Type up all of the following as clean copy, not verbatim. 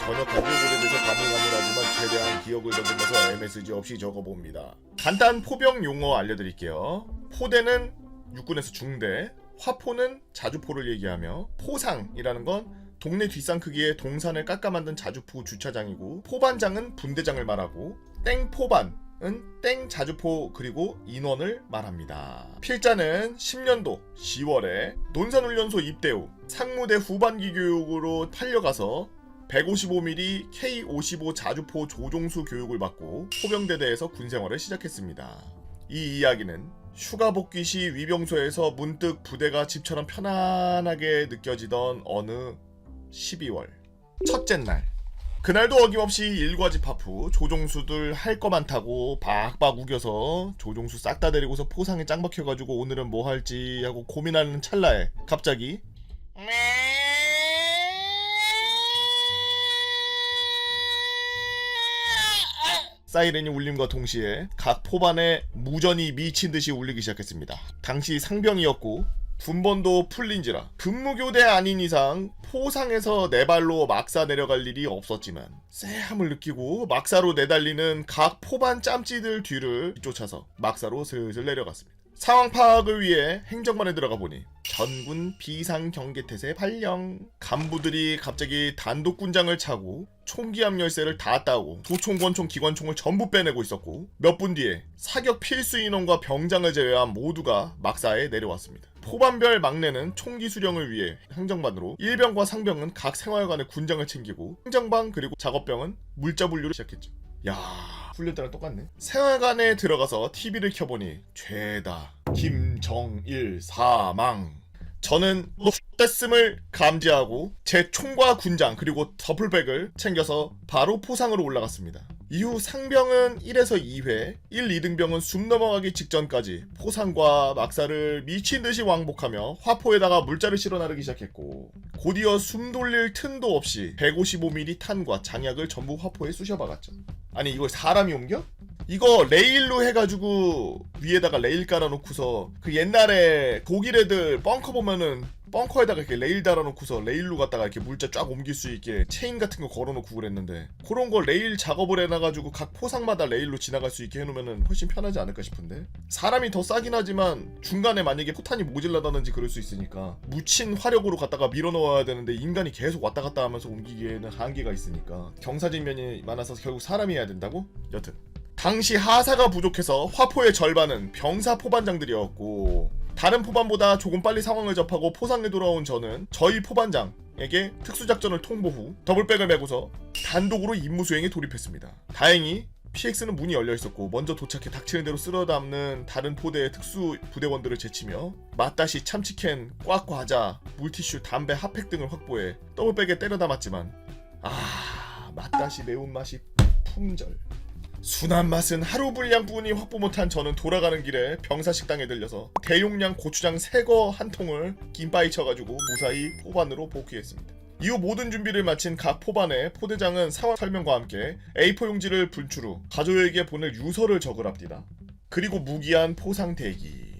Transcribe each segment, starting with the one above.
전혀 간격에 대해서 가물가물하지만 최대한 기억을 더듬어서 MSG 없이 적어봅니다. 간단 포병 용어 알려드릴게요. 포대는 육군에서 중대, 화포는 자주포를 얘기하며 포상이라는 건 동네 뒷산 크기의 동산을 깎아 만든 자주포 주차장이고, 포반장은 분대장을 말하고, 땡포반은 땡 자주포 그리고 인원을 말합니다. 필자는 10년도 10월에 논산훈련소 입대 후 상무대 후반기 교육으로 팔려가서 155mm K55 자주포 조종수 교육을 받고 포병대대에서 군생활을 시작했습니다. 이 이야기는 휴가 복귀 시 위병소에서 문득 부대가 집처럼 편안하게 느껴지던 어느 12월 첫째 날, 그날도 어김없이 일과집합 후 조종수들 할 거 많다고 박박 우겨서 조종수 싹 다 데리고서 포상에 짱 박혀가지고 오늘은 뭐 할지 하고 고민하는 찰나에 갑자기 사이렌이 울림과 동시에 각 포반에 무전이 미친듯이 울리기 시작했습니다. 당시 상병이었고 군번도 풀린지라 근무교대 아닌 이상 포상에서 네 발로 막사 내려갈 일이 없었지만 쎄함을 느끼고 막사로 내달리는 각 포반 짬찌들 뒤를 쫓아서 막사로 슬슬 내려갔습니다. 상황 파악을 위해 행정반에 들어가 보니 전군 비상경계태세 발령. 간부들이 갑자기 단독군장을 차고 총기압 열쇠를 다 따고 도총, 권총, 기관총을 전부 빼내고 있었고, 몇 분 뒤에 사격 필수 인원과 병장을 제외한 모두가 막사에 내려왔습니다. 포반별 막내는 총기 수령을 위해 행정반으로, 일병과 상병은 각 생활관의 군장을 챙기고, 행정반 그리고 작업병은 물자 분류를 시작했죠. 야, 훈련 때랑 똑같네. 생활관에 들어가서 TV를 켜보니 죄다 김정일 사망. 저는 뺐음을 감지하고 제 총과 군장 그리고 더블백을 챙겨서 바로 포상으로 올라갔습니다. 이후 상병은 1에서 2회, 1, 2등병은 숨 넘어가기 직전까지 포상과 막사를 미친듯이 왕복하며 화포에다가 물자를 실어 나르기 시작했고, 곧이어 숨 돌릴 틈도 없이 155mm 탄과 장약을 전부 화포에 쑤셔박았죠. 아니 이걸 사람이 옮겨? 이거 레일로 해가지고 위에다가 레일 깔아놓고서 그 옛날에 독일 애들 벙커 보면은 벙커에다가 이렇게 레일 달아놓고서 레일로 갖다가 이렇게 물자 쫙 옮길 수 있게 체인 같은 거 걸어놓고 그랬는데, 그런 거 레일 작업을 해놔가지고 각 포상마다 레일로 지나갈 수 있게 해놓으면 훨씬 편하지 않을까 싶은데, 사람이 더 싸긴 하지만 중간에 만약에 포탄이 모질라다든지 그럴 수 있으니까 묻힌 화력으로 갖다가 밀어넣어야 되는데 인간이 계속 왔다 갔다 하면서 옮기기에는 한계가 있으니까 경사진 면이 많아서 결국 사람이 해야 된다고? 여튼 당시 하사가 부족해서 화포의 절반은 병사 포반장들이었고, 다른 포반보다 조금 빨리 상황을 접하고 포상에 돌아온 저는 저희 포반장에게 특수작전을 통보 후 더블백을 메고서 단독으로 임무 수행에 돌입했습니다. 다행히 PX는 문이 열려있었고 먼저 도착해 닥치는 대로 쓸어담는 다른 포대의 특수 부대원들을 제치며 맛다시 참치캔, 꽉 과자, 물티슈, 담배, 핫팩 등을 확보해 더블백에 때려 담았지만 맛다시 매운맛이 품절. 순한 맛은 하루 분량뿐이 확보 못한 저는 돌아가는 길에 병사식당에 들려서 대용량 고추장 새거 한 통을 김바위 쳐가지고 무사히 포반으로 복귀했습니다. 이후 모든 준비를 마친 각 포반의 포대장은 상황 설명과 함께 A4 용지를 분출 후 가족에게 보낼 유서를 적으랍니다. 그리고 무기한 포상 대기.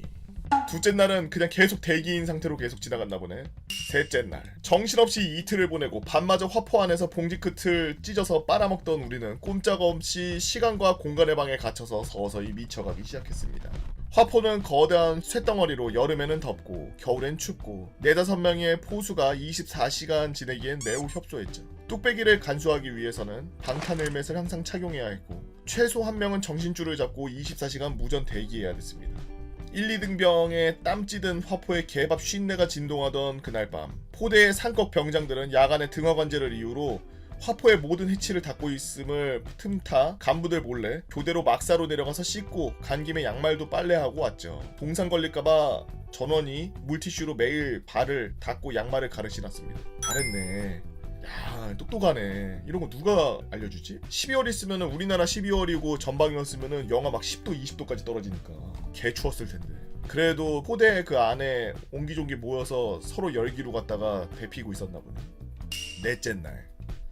둘째 날은 그냥 계속 대기인 상태로 계속 지나갔나 보네. 셋째 날, 정신없이 이틀을 보내고 밤마저 화포 안에서 봉지 끝을 찢어서 빨아먹던 우리는 꼼짝없이 시간과 공간의 방에 갇혀서 서서히 미쳐가기 시작했습니다. 화포는 거대한 쇳덩어리로 여름에는 덥고 겨울엔 춥고 4-5명의 포수가 24시간 지내기엔 매우 협소했죠. 뚝배기를 간수하기 위해서는 방탄 헬멧을 항상 착용해야 했고 최소 한 명은 정신줄을 잡고 24시간 무전 대기해야 됐습니다. 1, 2등병에 땀찌든 화포에 개밥 54가 진동하던 그날 밤, 포대의 상급 병장들은 야간에 등하관제를 이유로 화포의 모든 해치를 닫고 있음을 틈타 간부들 몰래 교대로 막사로 내려가서 씻고 간 김에 양말도 빨래하고 왔죠. 동상 걸릴까봐 전원이 물티슈로 매일 발을 닦고 양말을 가르 신었습니다. 잘했네. 야, 똑똑하네. 이런 거 누가 알려주지? 12월 있으면은 우리나라 12월이고 전방이었으면은 영하 막 10도, 20도까지 떨어지니까 개 추웠을 텐데. 그래도 포대 그 안에 옹기종기 모여서 서로 열기로 갔다가 데피고 있었나 보네. 넷째 날,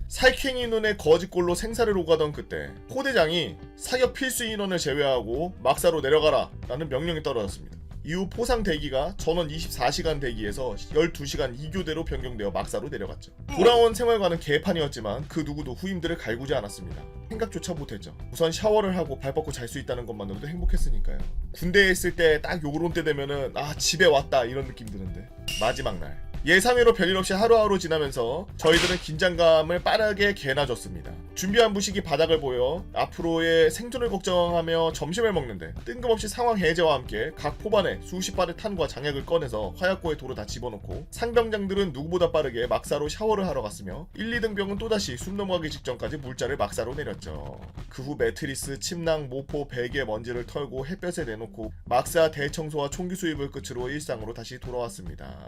살쾡이 눈에 거짓골로 생사를 오가던 그때 포대장이 사격 필수 인원을 제외하고 막사로 내려가라 라는 명령이 떨어졌습니다. 이후 포상 대기가 전원 24시간 대기에서 12시간 2교대로 변경되어 막사로 내려갔죠. 돌아온 생활과는 개판이었지만 그 누구도 후임들을 갈구지 않았습니다. 생각조차 못했죠. 우선 샤워를 하고 발 뻗고 잘 수 있다는 것만으로도 행복했으니까요. 군대에 있을 때 딱 요런 때 되면은 아 집에 왔다 이런 느낌 드는데 마지막 날 예상외로 별일 없이 하루하루 지나면서 저희들은 긴장감을 빠르게 개나줬습니다. 준비한 무식이 바닥을 보여 앞으로의 생존을 걱정하며 점심을 먹는데 뜬금없이 상황 해제와 함께 각 포반에 수십 발의 탄과 장약을 꺼내서 화약고에 도로 다 집어넣고 상병장들은 누구보다 빠르게 막사로 샤워를 하러 갔으며 1, 2등병은 또다시 숨 넘어가기 직전까지 물자를 막사로 내렸죠. 그 후 매트리스, 침낭, 모포, 베개 먼지를 털고 햇볕에 내놓고 막사 대청소와 총기 수입을 끝으로 일상으로 다시 돌아왔습니다.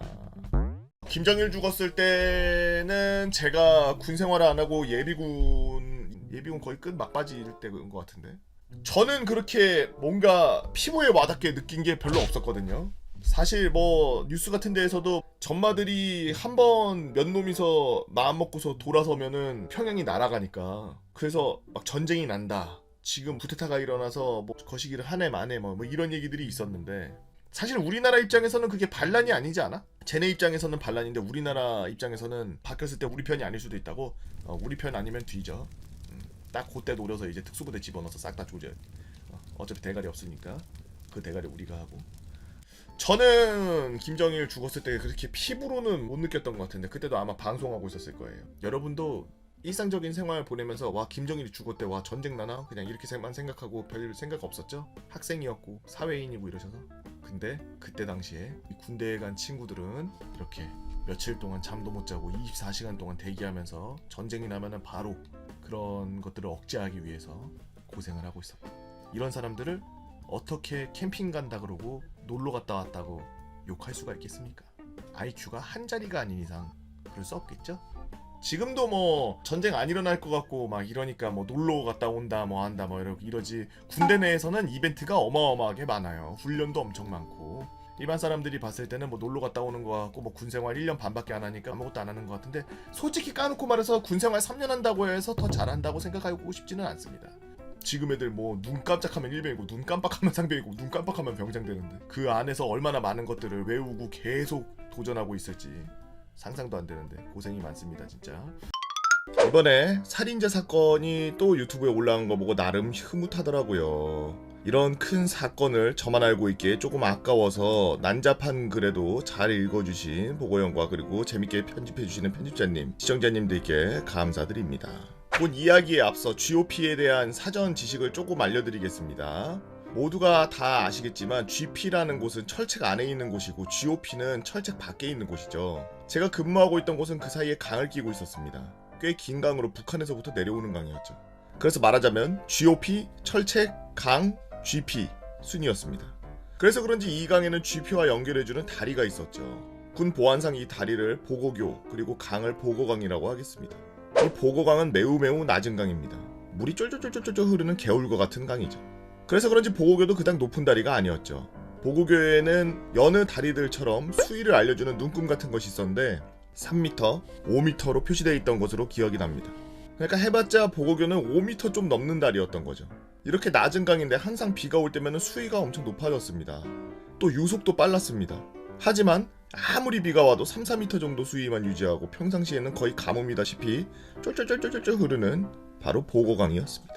김정일 죽었을 때는 제가 군 생활을 안 하고 예비군 거의 끝 막바지일 때인 것 같은데 저는 그렇게 뭔가 피부에 와닿게 느낀 게 별로 없었거든요. 사실 뭐 뉴스 같은 데에서도 전마들이 한번 몇 놈이서 마음 먹고서 돌아서면은 평양이 날아가니까 그래서 막 전쟁이 난다, 지금 쿠데타가 일어나서 뭐 거시기를 하네 마네 뭐 이런 얘기들이 있었는데 사실 우리나라 입장에서는 그게 반란이 아니지 않아? 쟤네 입장에서는 반란인데 우리나라 입장에서는 바뀌었을 때 우리 편이 아닐 수도 있다고? 우리 편 아니면 뒤져. 딱 그때 노려서 이제 특수부대 집어넣어서 싹 다 조져. 어차피 대가리 없으니까 그 대가리 우리가 하고. 저는 김정일 죽었을 때 그렇게 피부로는 못 느꼈던 것 같은데 그때도 아마 방송하고 있었을 거예요. 여러분도 일상적인 생활 보내면서 와 김정일이 죽었대, 와 전쟁 나나? 그냥 이렇게만 생각하고 별 생각 없었죠? 학생이었고 사회인이고 이러셔서. 근데 그때 당시에 이 군대에 간 친구들은 이렇게 며칠 동안 잠도 못 자고 24시간 동안 대기하면서 전쟁이 나면은 바로 그런 것들을 억제하기 위해서 고생을 하고 있었다. 이런 사람들을 어떻게 캠핑 간다 그러고 놀러 갔다 왔다고 욕할 수가 있겠습니까? IQ가 한 자리가 아닌 이상 그럴 수 없겠죠? 지금도 뭐 전쟁 안 일어날 것 같고 막 이러니까 뭐 놀러 갔다 온다 뭐 한다 뭐 이러지 군대 내에서는 이벤트가 어마어마하게 많아요. 훈련도 엄청 많고 일반 사람들이 봤을 때는 뭐 놀러 갔다 오는 것 같고 뭐 군생활 1년 반밖에 안 하니까 아무것도 안 하는 것 같은데 솔직히 까놓고 말해서 군생활 3년 한다고 해서 더 잘한다고 생각하고 싶지는 않습니다. 지금 애들 뭐 눈 깜짝하면 일병이고 눈 깜빡하면 상병이고 눈 깜빡하면 병장 되는데 그 안에서 얼마나 많은 것들을 외우고 계속 도전하고 있을지 상상도 안 되는데 고생이 많습니다 진짜. 이번에 살인자 사건이 또 유튜브에 올라온 거 보고 나름 흐뭇하더라고요. 이런 큰 사건을 저만 알고 있기에 조금 아까워서 난잡한 글에도 잘 읽어주신 보고형과 그리고 재밌게 편집해주시는 편집자님, 시청자님들께 감사드립니다. 본 이야기에 앞서 GOP에 대한 사전 지식을 조금 알려드리겠습니다. 모두가 다 아시겠지만 GP라는 곳은 철책 안에 있는 곳이고 GOP는 철책 밖에 있는 곳이죠. 제가 근무하고 있던 곳은 그 사이에 강을 끼고 있었습니다. 꽤 긴 강으로 북한에서부터 내려오는 강이었죠. 그래서 말하자면 GOP, 철책, 강, GP 순이었습니다. 그래서 그런지 이 강에는 GP와 연결해주는 다리가 있었죠. 군 보안상 이 다리를 보고교 그리고 강을 보고강이라고 하겠습니다. 이 보고강은 매우 낮은 강입니다. 물이 쫄쫄쫄쫄 흐르는 개울과 같은 강이죠. 그래서 그런지 보고교도 그닥 높은 다리가 아니었죠. 보고교에는 여느 다리들처럼 수위를 알려주는 눈금 같은 것이 있었는데 3m, 5m로 표시되어 있던 것으로 기억이 납니다. 그러니까 해봤자 보고교는 5m 좀 넘는 다리였던 거죠. 이렇게 낮은 강인데 항상 비가 올 때면 수위가 엄청 높아졌습니다. 또 유속도 빨랐습니다. 하지만 아무리 비가 와도 3, 4m 정도 수위만 유지하고 평상시에는 거의 가뭄이다시피 쫄쫄쫄쫄쫄 흐르는 바로 보고강이었습니다.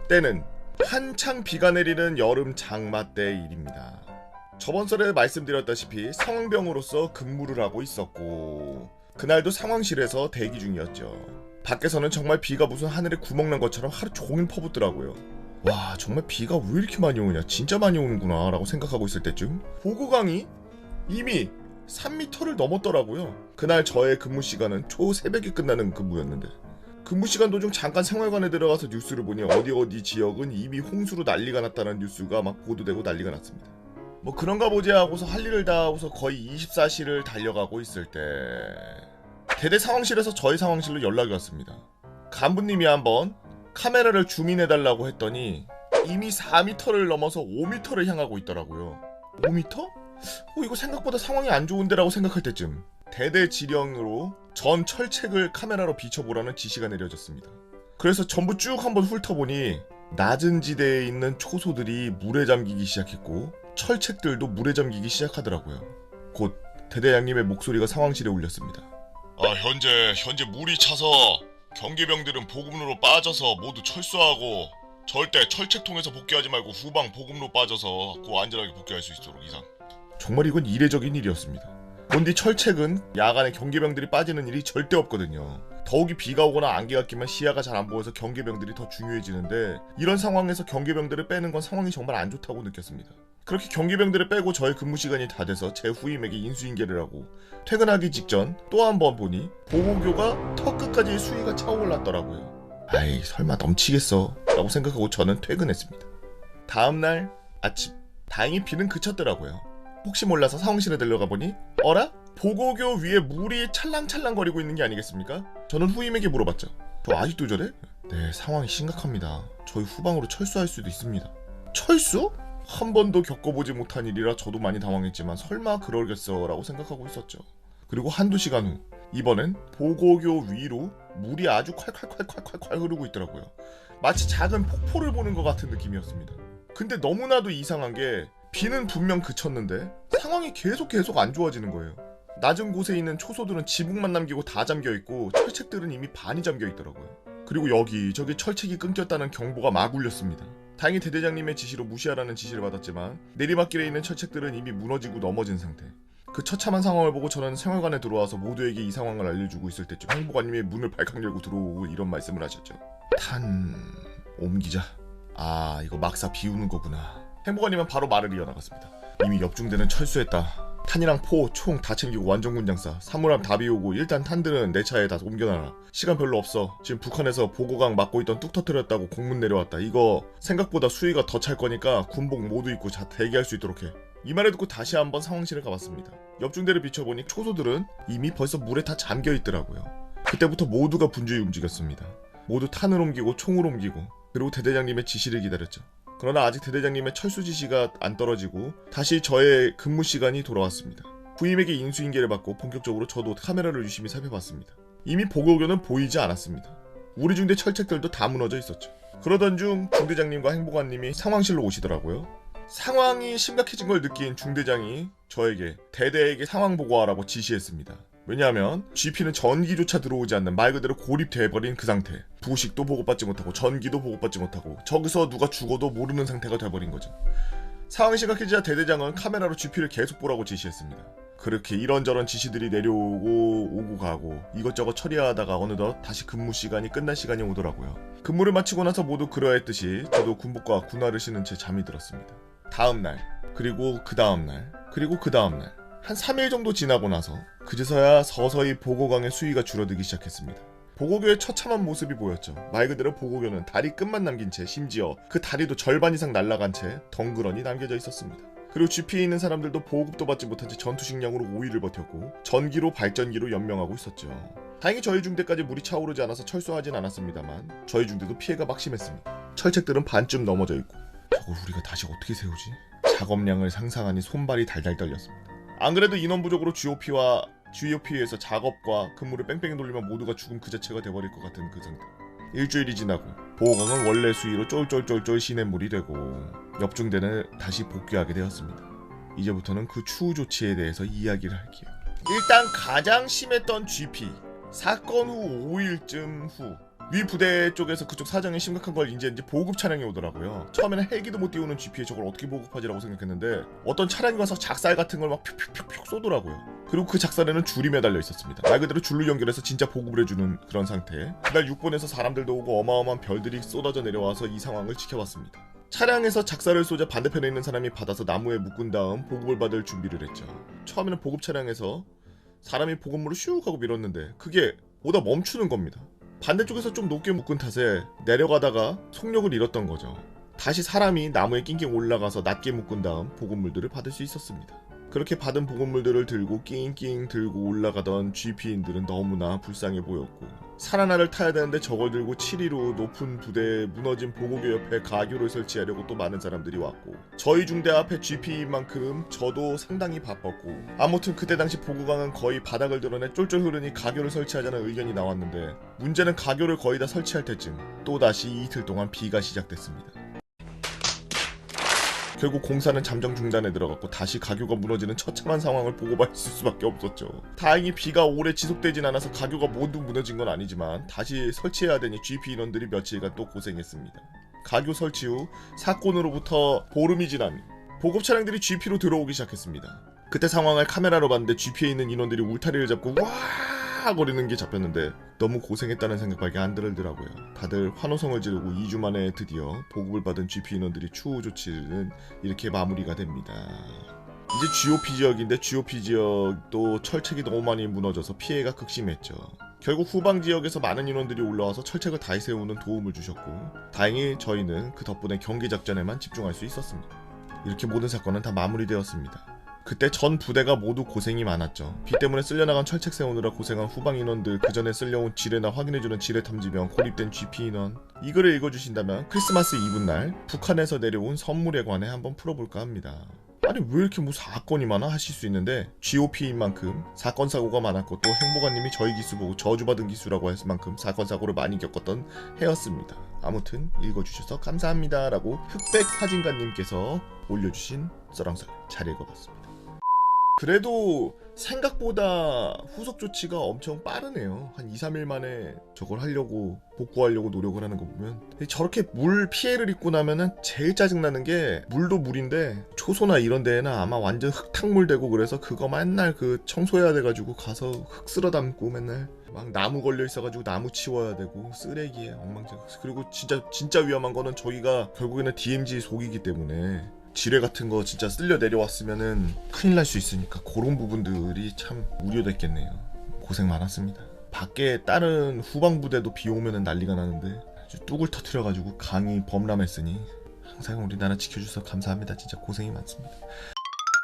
때는 한창 비가 내리는 여름 장마 때의 일입니다. 저번 설에 말씀드렸다시피 상황병으로서 근무를 하고 있었고 그날도 상황실에서 대기 중이었죠. 밖에서는 정말 비가 무슨 하늘에 구멍 난 것처럼 하루 종일 퍼붓더라고요. 와 정말 비가 왜 이렇게 많이 오냐, 진짜 많이 오는구나 라고 생각하고 있을 때쯤 보고강이 이미 3m를 넘었더라고요. 그날 저의 근무 시간은 초새벽에 끝나는 근무였는데 근무 시간 도중 잠깐 생활관에 들어가서 뉴스를 보니 어디 지역은 이미 홍수로 난리가 났다는 뉴스가 막 보도되고 난리가 났습니다. 뭐 그런가 보지 하고서 할 일을 다 하고서 거의 24시를 달려가고 있을 때 대대 상황실에서 저희 상황실로 연락이 왔습니다. 간부님이 한번 카메라를 줌인해달라고 했더니 이미 4m를 넘어서 5m를 향하고 있더라고요. 5m? 이거 생각보다 상황이 안 좋은데라고 생각할 때쯤 대대 지령으로 전 철책을 카메라로 비춰보라는 지시가 내려졌습니다. 그래서 전부 쭉 한번 훑어보니 낮은 지대에 있는 초소들이 물에 잠기기 시작했고 철책들도 물에 잠기기 시작하더라고요. 곧 대대장님의 목소리가 상황실에 울렸습니다. 현재 물이 차서 경계병들은 보급로로 빠져서 모두 철수하고 절대 철책통에서 복귀하지 말고 후방 보급로 빠져서 그 안전하게 복귀할 수 있도록 이상. 정말 이건 이례적인 일이었습니다. 본디 철책은 야간에 경계병들이 빠지는 일이 절대 없거든요. 더욱이 비가 오거나 안개가 끼면 시야가 잘 안 보여서 경계병들이 더 중요해지는데 이런 상황에서 경계병들을 빼는 건 상황이 정말 안 좋다고 느꼈습니다. 그렇게 경계병들을 빼고 저의 근무 시간이 다 돼서 제 후임에게 인수인계를 하고 퇴근하기 직전 또 한 번 보니 보고교가 턱 끝까지 수위가 차올랐더라고요. 아이 설마 넘치겠어 라고 생각하고 저는 퇴근했습니다. 다음날 아침 다행히 비는 그쳤더라고요. 혹시 몰라서 사무실에 들러가 보니 어라? 보고교 위에 물이 찰랑찰랑거리고 있는 게 아니겠습니까? 저는 후임에게 물어봤죠. 저 아직도 저래? 네, 상황이 심각합니다. 저희 후방으로 철수할 수도 있습니다. 철수? 한 번도 겪어보지 못한 일이라 저도 많이 당황했지만 설마 그러겠어 라고 생각하고 있었죠. 그리고 한두 시간 후 이번엔 보고교 위로 물이 아주 콸콸콸콸콸 흐르고 있더라고요. 마치 작은 폭포를 보는 것 같은 느낌이었습니다. 근데 너무나도 이상한 게 비는 분명 그쳤는데 상황이 계속 안 좋아지는 거예요. 낮은 곳에 있는 초소들은 지붕만 남기고 다 잠겨있고 철책들은 이미 반이 잠겨있더라고요. 그리고 여기저기 철책이 끊겼다는 경보가 막 울렸습니다. 다행히 대대장님의 지시로 무시하라는 지시를 받았지만 내리막길에 있는 철책들은 이미 무너지고 넘어진 상태. 그 처참한 상황을 보고 저는 생활관에 들어와서 모두에게 이 상황을 알려주고 있을 때쯤 행보관님이 문을 발칵 열고 들어오고 이런 말씀을 하셨죠. 옮기자. 아 이거 막사 비우는 거구나. 행보관님은 바로 말을 이어나갔습니다. 이미 옆중대는 철수했다. 탄이랑 포, 총 다 챙기고 완전 군장사, 사물함 다 비우고 일단 탄들은 내 차에 다 옮겨놔라. 시간 별로 없어. 지금 북한에서 보고강 막고 있던 뚝 터뜨렸다고 공문 내려왔다. 이거 생각보다 수위가 더 찰 거니까 군복 모두 입고 자 대기할 수 있도록 해. 이 말을 듣고 다시 한번 상황실에 가봤습니다. 옆중대를 비춰보니 초소들은 이미 벌써 물에 다 잠겨있더라고요. 그때부터 모두가 분주히 움직였습니다. 모두 탄을 옮기고 총을 옮기고 그리고 대대장님의 지시를 기다렸죠. 그러나 아직 대대장님의 철수 지시가 안 떨어지고 다시 저의 근무 시간이 돌아왔습니다. 후임에게 인수인계를 받고 본격적으로 저도 카메라를 유심히 살펴봤습니다. 이미 보고교는 보이지 않았습니다. 우리 중대 철책들도 다 무너져 있었죠. 그러던 중 중대장님과 행보관님이 상황실로 오시더라고요. 상황이 심각해진 걸 느낀 중대장이 저에게 대대에게 상황 보고하라고 지시했습니다. 왜냐하면 GP는 전기조차 들어오지 않는 말 그대로 고립돼버린 그 상태. 부식도 보고받지 못하고 전기도 보고받지 못하고 저기서 누가 죽어도 모르는 상태가 돼버린 거죠. 상황이 심각해지자 대대장은 카메라로 GP를 계속 보라고 지시했습니다. 그렇게 이런저런 지시들이 내려오고 오고 가고 이것저것 처리하다가 어느덧 다시 근무 시간이 끝날 시간이 오더라고요. 근무를 마치고 나서 모두 그러했듯이 저도 군복과 군화를 신은 채 잠이 들었습니다. 다음날 그리고 그 다음날 그리고 그 다음날 한 3일 정도 지나고 나서 그제서야 서서히 보고강의 수위가 줄어들기 시작했습니다. 보고교의 처참한 모습이 보였죠. 말 그대로 보고교는 다리 끝만 남긴 채 심지어 그 다리도 절반 이상 날아간 채 덩그러니 남겨져 있었습니다. 그리고 GP에 있는 사람들도 보급도 받지 못한 채 전투식량으로 5일을 버텼고 전기로 발전기로 연명하고 있었죠. 다행히 저희 중대까지 물이 차오르지 않아서 철수하진 않았습니다만 저희 중대도 피해가 막심했습니다. 철책들은 반쯤 넘어져 있고 저걸 우리가 다시 어떻게 세우지? 작업량을 상상하니 손발이 달달 떨렸습니다. 안 그래도 인원 부족으로 GOP와 GOP에서 작업과 근무를 뺑뺑이 돌리면 모두가 죽음 그 자체가 돼버릴 것 같은 그 상태. 일주일이 지나고 보호강은 원래 수위로 쫄쫄쫄쫄 시냇물이 되고 옆중대는 다시 복귀하게 되었습니다. 이제부터는 그 추후 조치에 대해서 이야기를 할게요. 일단 가장 심했던 GP 사건 후 5일쯤 후 위 부대 쪽에서 그쪽 사정이 심각한 걸 인지했는지 보급 차량이 오더라고요. 처음에는 헬기도 못 띄우는 GP에 저걸 어떻게 보급하지라고 생각했는데 어떤 차량이 와서 작살 같은 걸 막 퓨퓨퓨퓨 쏘더라고요. 그리고 그 작살에는 줄이 매달려 있었습니다. 말 그대로 줄로 연결해서 진짜 보급을 해주는 그런 상태. 그날 6번에서 사람들도 오고 어마어마한 별들이 쏟아져 내려와서 이 상황을 지켜봤습니다. 차량에서 작살을 쏘자 반대편에 있는 사람이 받아서 나무에 묶은 다음 보급을 받을 준비를 했죠. 처음에는 보급 차량에서 사람이 보급물을 슉 하고 밀었는데 그게 오다 멈추는 겁니다. 반대쪽에서 좀 높게 묶은 탓에 내려가다가 속력을 잃었던 거죠. 다시 사람이 나무에 낑낑 올라가서 낮게 묶은 다음 보급물들을 받을 수 있었습니다. 그렇게 받은 보급물들을 들고 낑낑 들고 올라가던 GP인들은 너무나 불쌍해 보였고 산 하나를 타야 되는데 저걸 들고 7위로 높은 부대에 무너진 보고교 옆에 가교를 설치하려고 또 많은 사람들이 왔고 저희 중대 앞에 GP인 만큼 저도 상당히 바빴고 아무튼 그때 당시 보고강은 거의 바닥을 드러내 쫄쫄 흐르니 가교를 설치하자는 의견이 나왔는데 문제는 가교를 거의 다 설치할 때쯤 또다시 이틀 동안 비가 시작됐습니다. 결국 공사는 잠정 중단에 들어갔고 다시 가교가 무너지는 처참한 상황을 보고만 있을 수밖에 없었죠. 다행히 비가 오래 지속되진 않아서 가교가 모두 무너진 건 아니지만 다시 설치해야 되니 GP 인원들이 며칠간 또 고생했습니다. 가교 설치 후 사건으로부터 보름이 지난 보급 차량들이 GP로 들어오기 시작했습니다. 그때 상황을 카메라로 봤는데 GP에 있는 인원들이 울타리를 잡고 와 거리는 게 잡혔는데 너무 고생했다는 생각밖에 안 들더라고요. 다들 환호성을 지르고 2주 만에 드디어 보급을 받은 GP 인원들이 추후 조치는 이렇게 마무리가 됩니다. 이제 GOP 지역인데 GOP 지역도 철책이 너무 많이 무너져서 피해가 극심했죠. 결국 후방 지역에서 많은 인원들이 올라와서 철책을 다시 세우는 도움을 주셨고 다행히 저희는 그 덕분에 경기 작전에만 집중할 수 있었습니다. 이렇게 모든 사건은 다 마무리되었습니다. 그때 전 부대가 모두 고생이 많았죠. 비 때문에 쓸려나간 철책 세우느라 고생한 후방 인원들, 그 전에 쓸려온 지뢰나 확인해주는 지뢰 탐지병, 고립된 GP 인원. 이 글을 읽어주신다면 크리스마스 이브날 북한에서 내려온 선물에 관해 한번 풀어볼까 합니다. 아니 왜 이렇게 뭐 사건이 많아 하실 수 있는데 GOP인 만큼 사건 사고가 많았고 또 행보관님이 저희 기수 보고 저주받은 기수라고 했을 만큼 사건 사고를 많이 겪었던 해였습니다. 아무튼 읽어주셔서 감사합니다 라고 흑백 사진가님께서 올려주신 썰랑썰 잘 읽어봤습니다. 그래도 생각보다 후속 조치가 엄청 빠르네요. 한 2-3일 만에 저걸 하려고 복구하려고 노력을 하는 거 보면 저렇게 물 피해를 입고 나면은 제일 짜증나는 게 물도 물인데 초소나 이런 데에는 아마 완전 흙탕물 되고 그래서 그거 맨날 그 청소해야 돼가지고 가서 흙 쓸어 담고 맨날 막 나무 걸려 있어가지고 나무 치워야 되고 쓰레기에 엉망진창. 그리고 진짜 위험한 거는 저희가 결국에는 DMZ 속이기 때문에 지뢰 같은 거 진짜 쓸려 내려왔으면은 큰일 날 수 있으니까 그런 부분들이 참 우려됐겠네요. 고생 많았습니다. 밖에 다른 후방 부대도 비 오면은 난리가 나는데 아주 뚝을 터트려가지고 강이 범람했으니 항상 우리나라 지켜주셔서 감사합니다. 진짜 고생이 많습니다.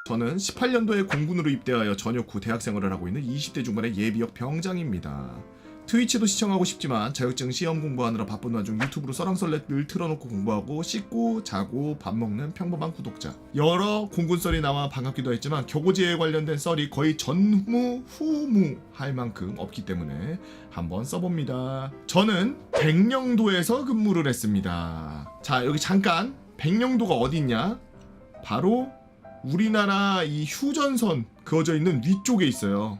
저는 18년도에 공군으로 입대하여 전역 후 대학생활을 하고 있는 20대 중반의 예비역 병장입니다. 트위치도 시청하고 싶지만 자격증 시험 공부하느라 바쁜 와중 유튜브로 썰랑썰렛 늘 틀어놓고 공부하고 씻고 자고 밥 먹는 평범한 구독자. 여러 공군 썰이 나와 반갑기도 했지만 교고지에 관련된 썰이 거의 전무후무할 만큼 없기 때문에 한번 써봅니다. 저는 백령도에서 근무를 했습니다. 자 여기 잠깐 백령도가 어디 있냐? 바로 우리나라 이 휴전선 그어져 있는 위쪽에 있어요.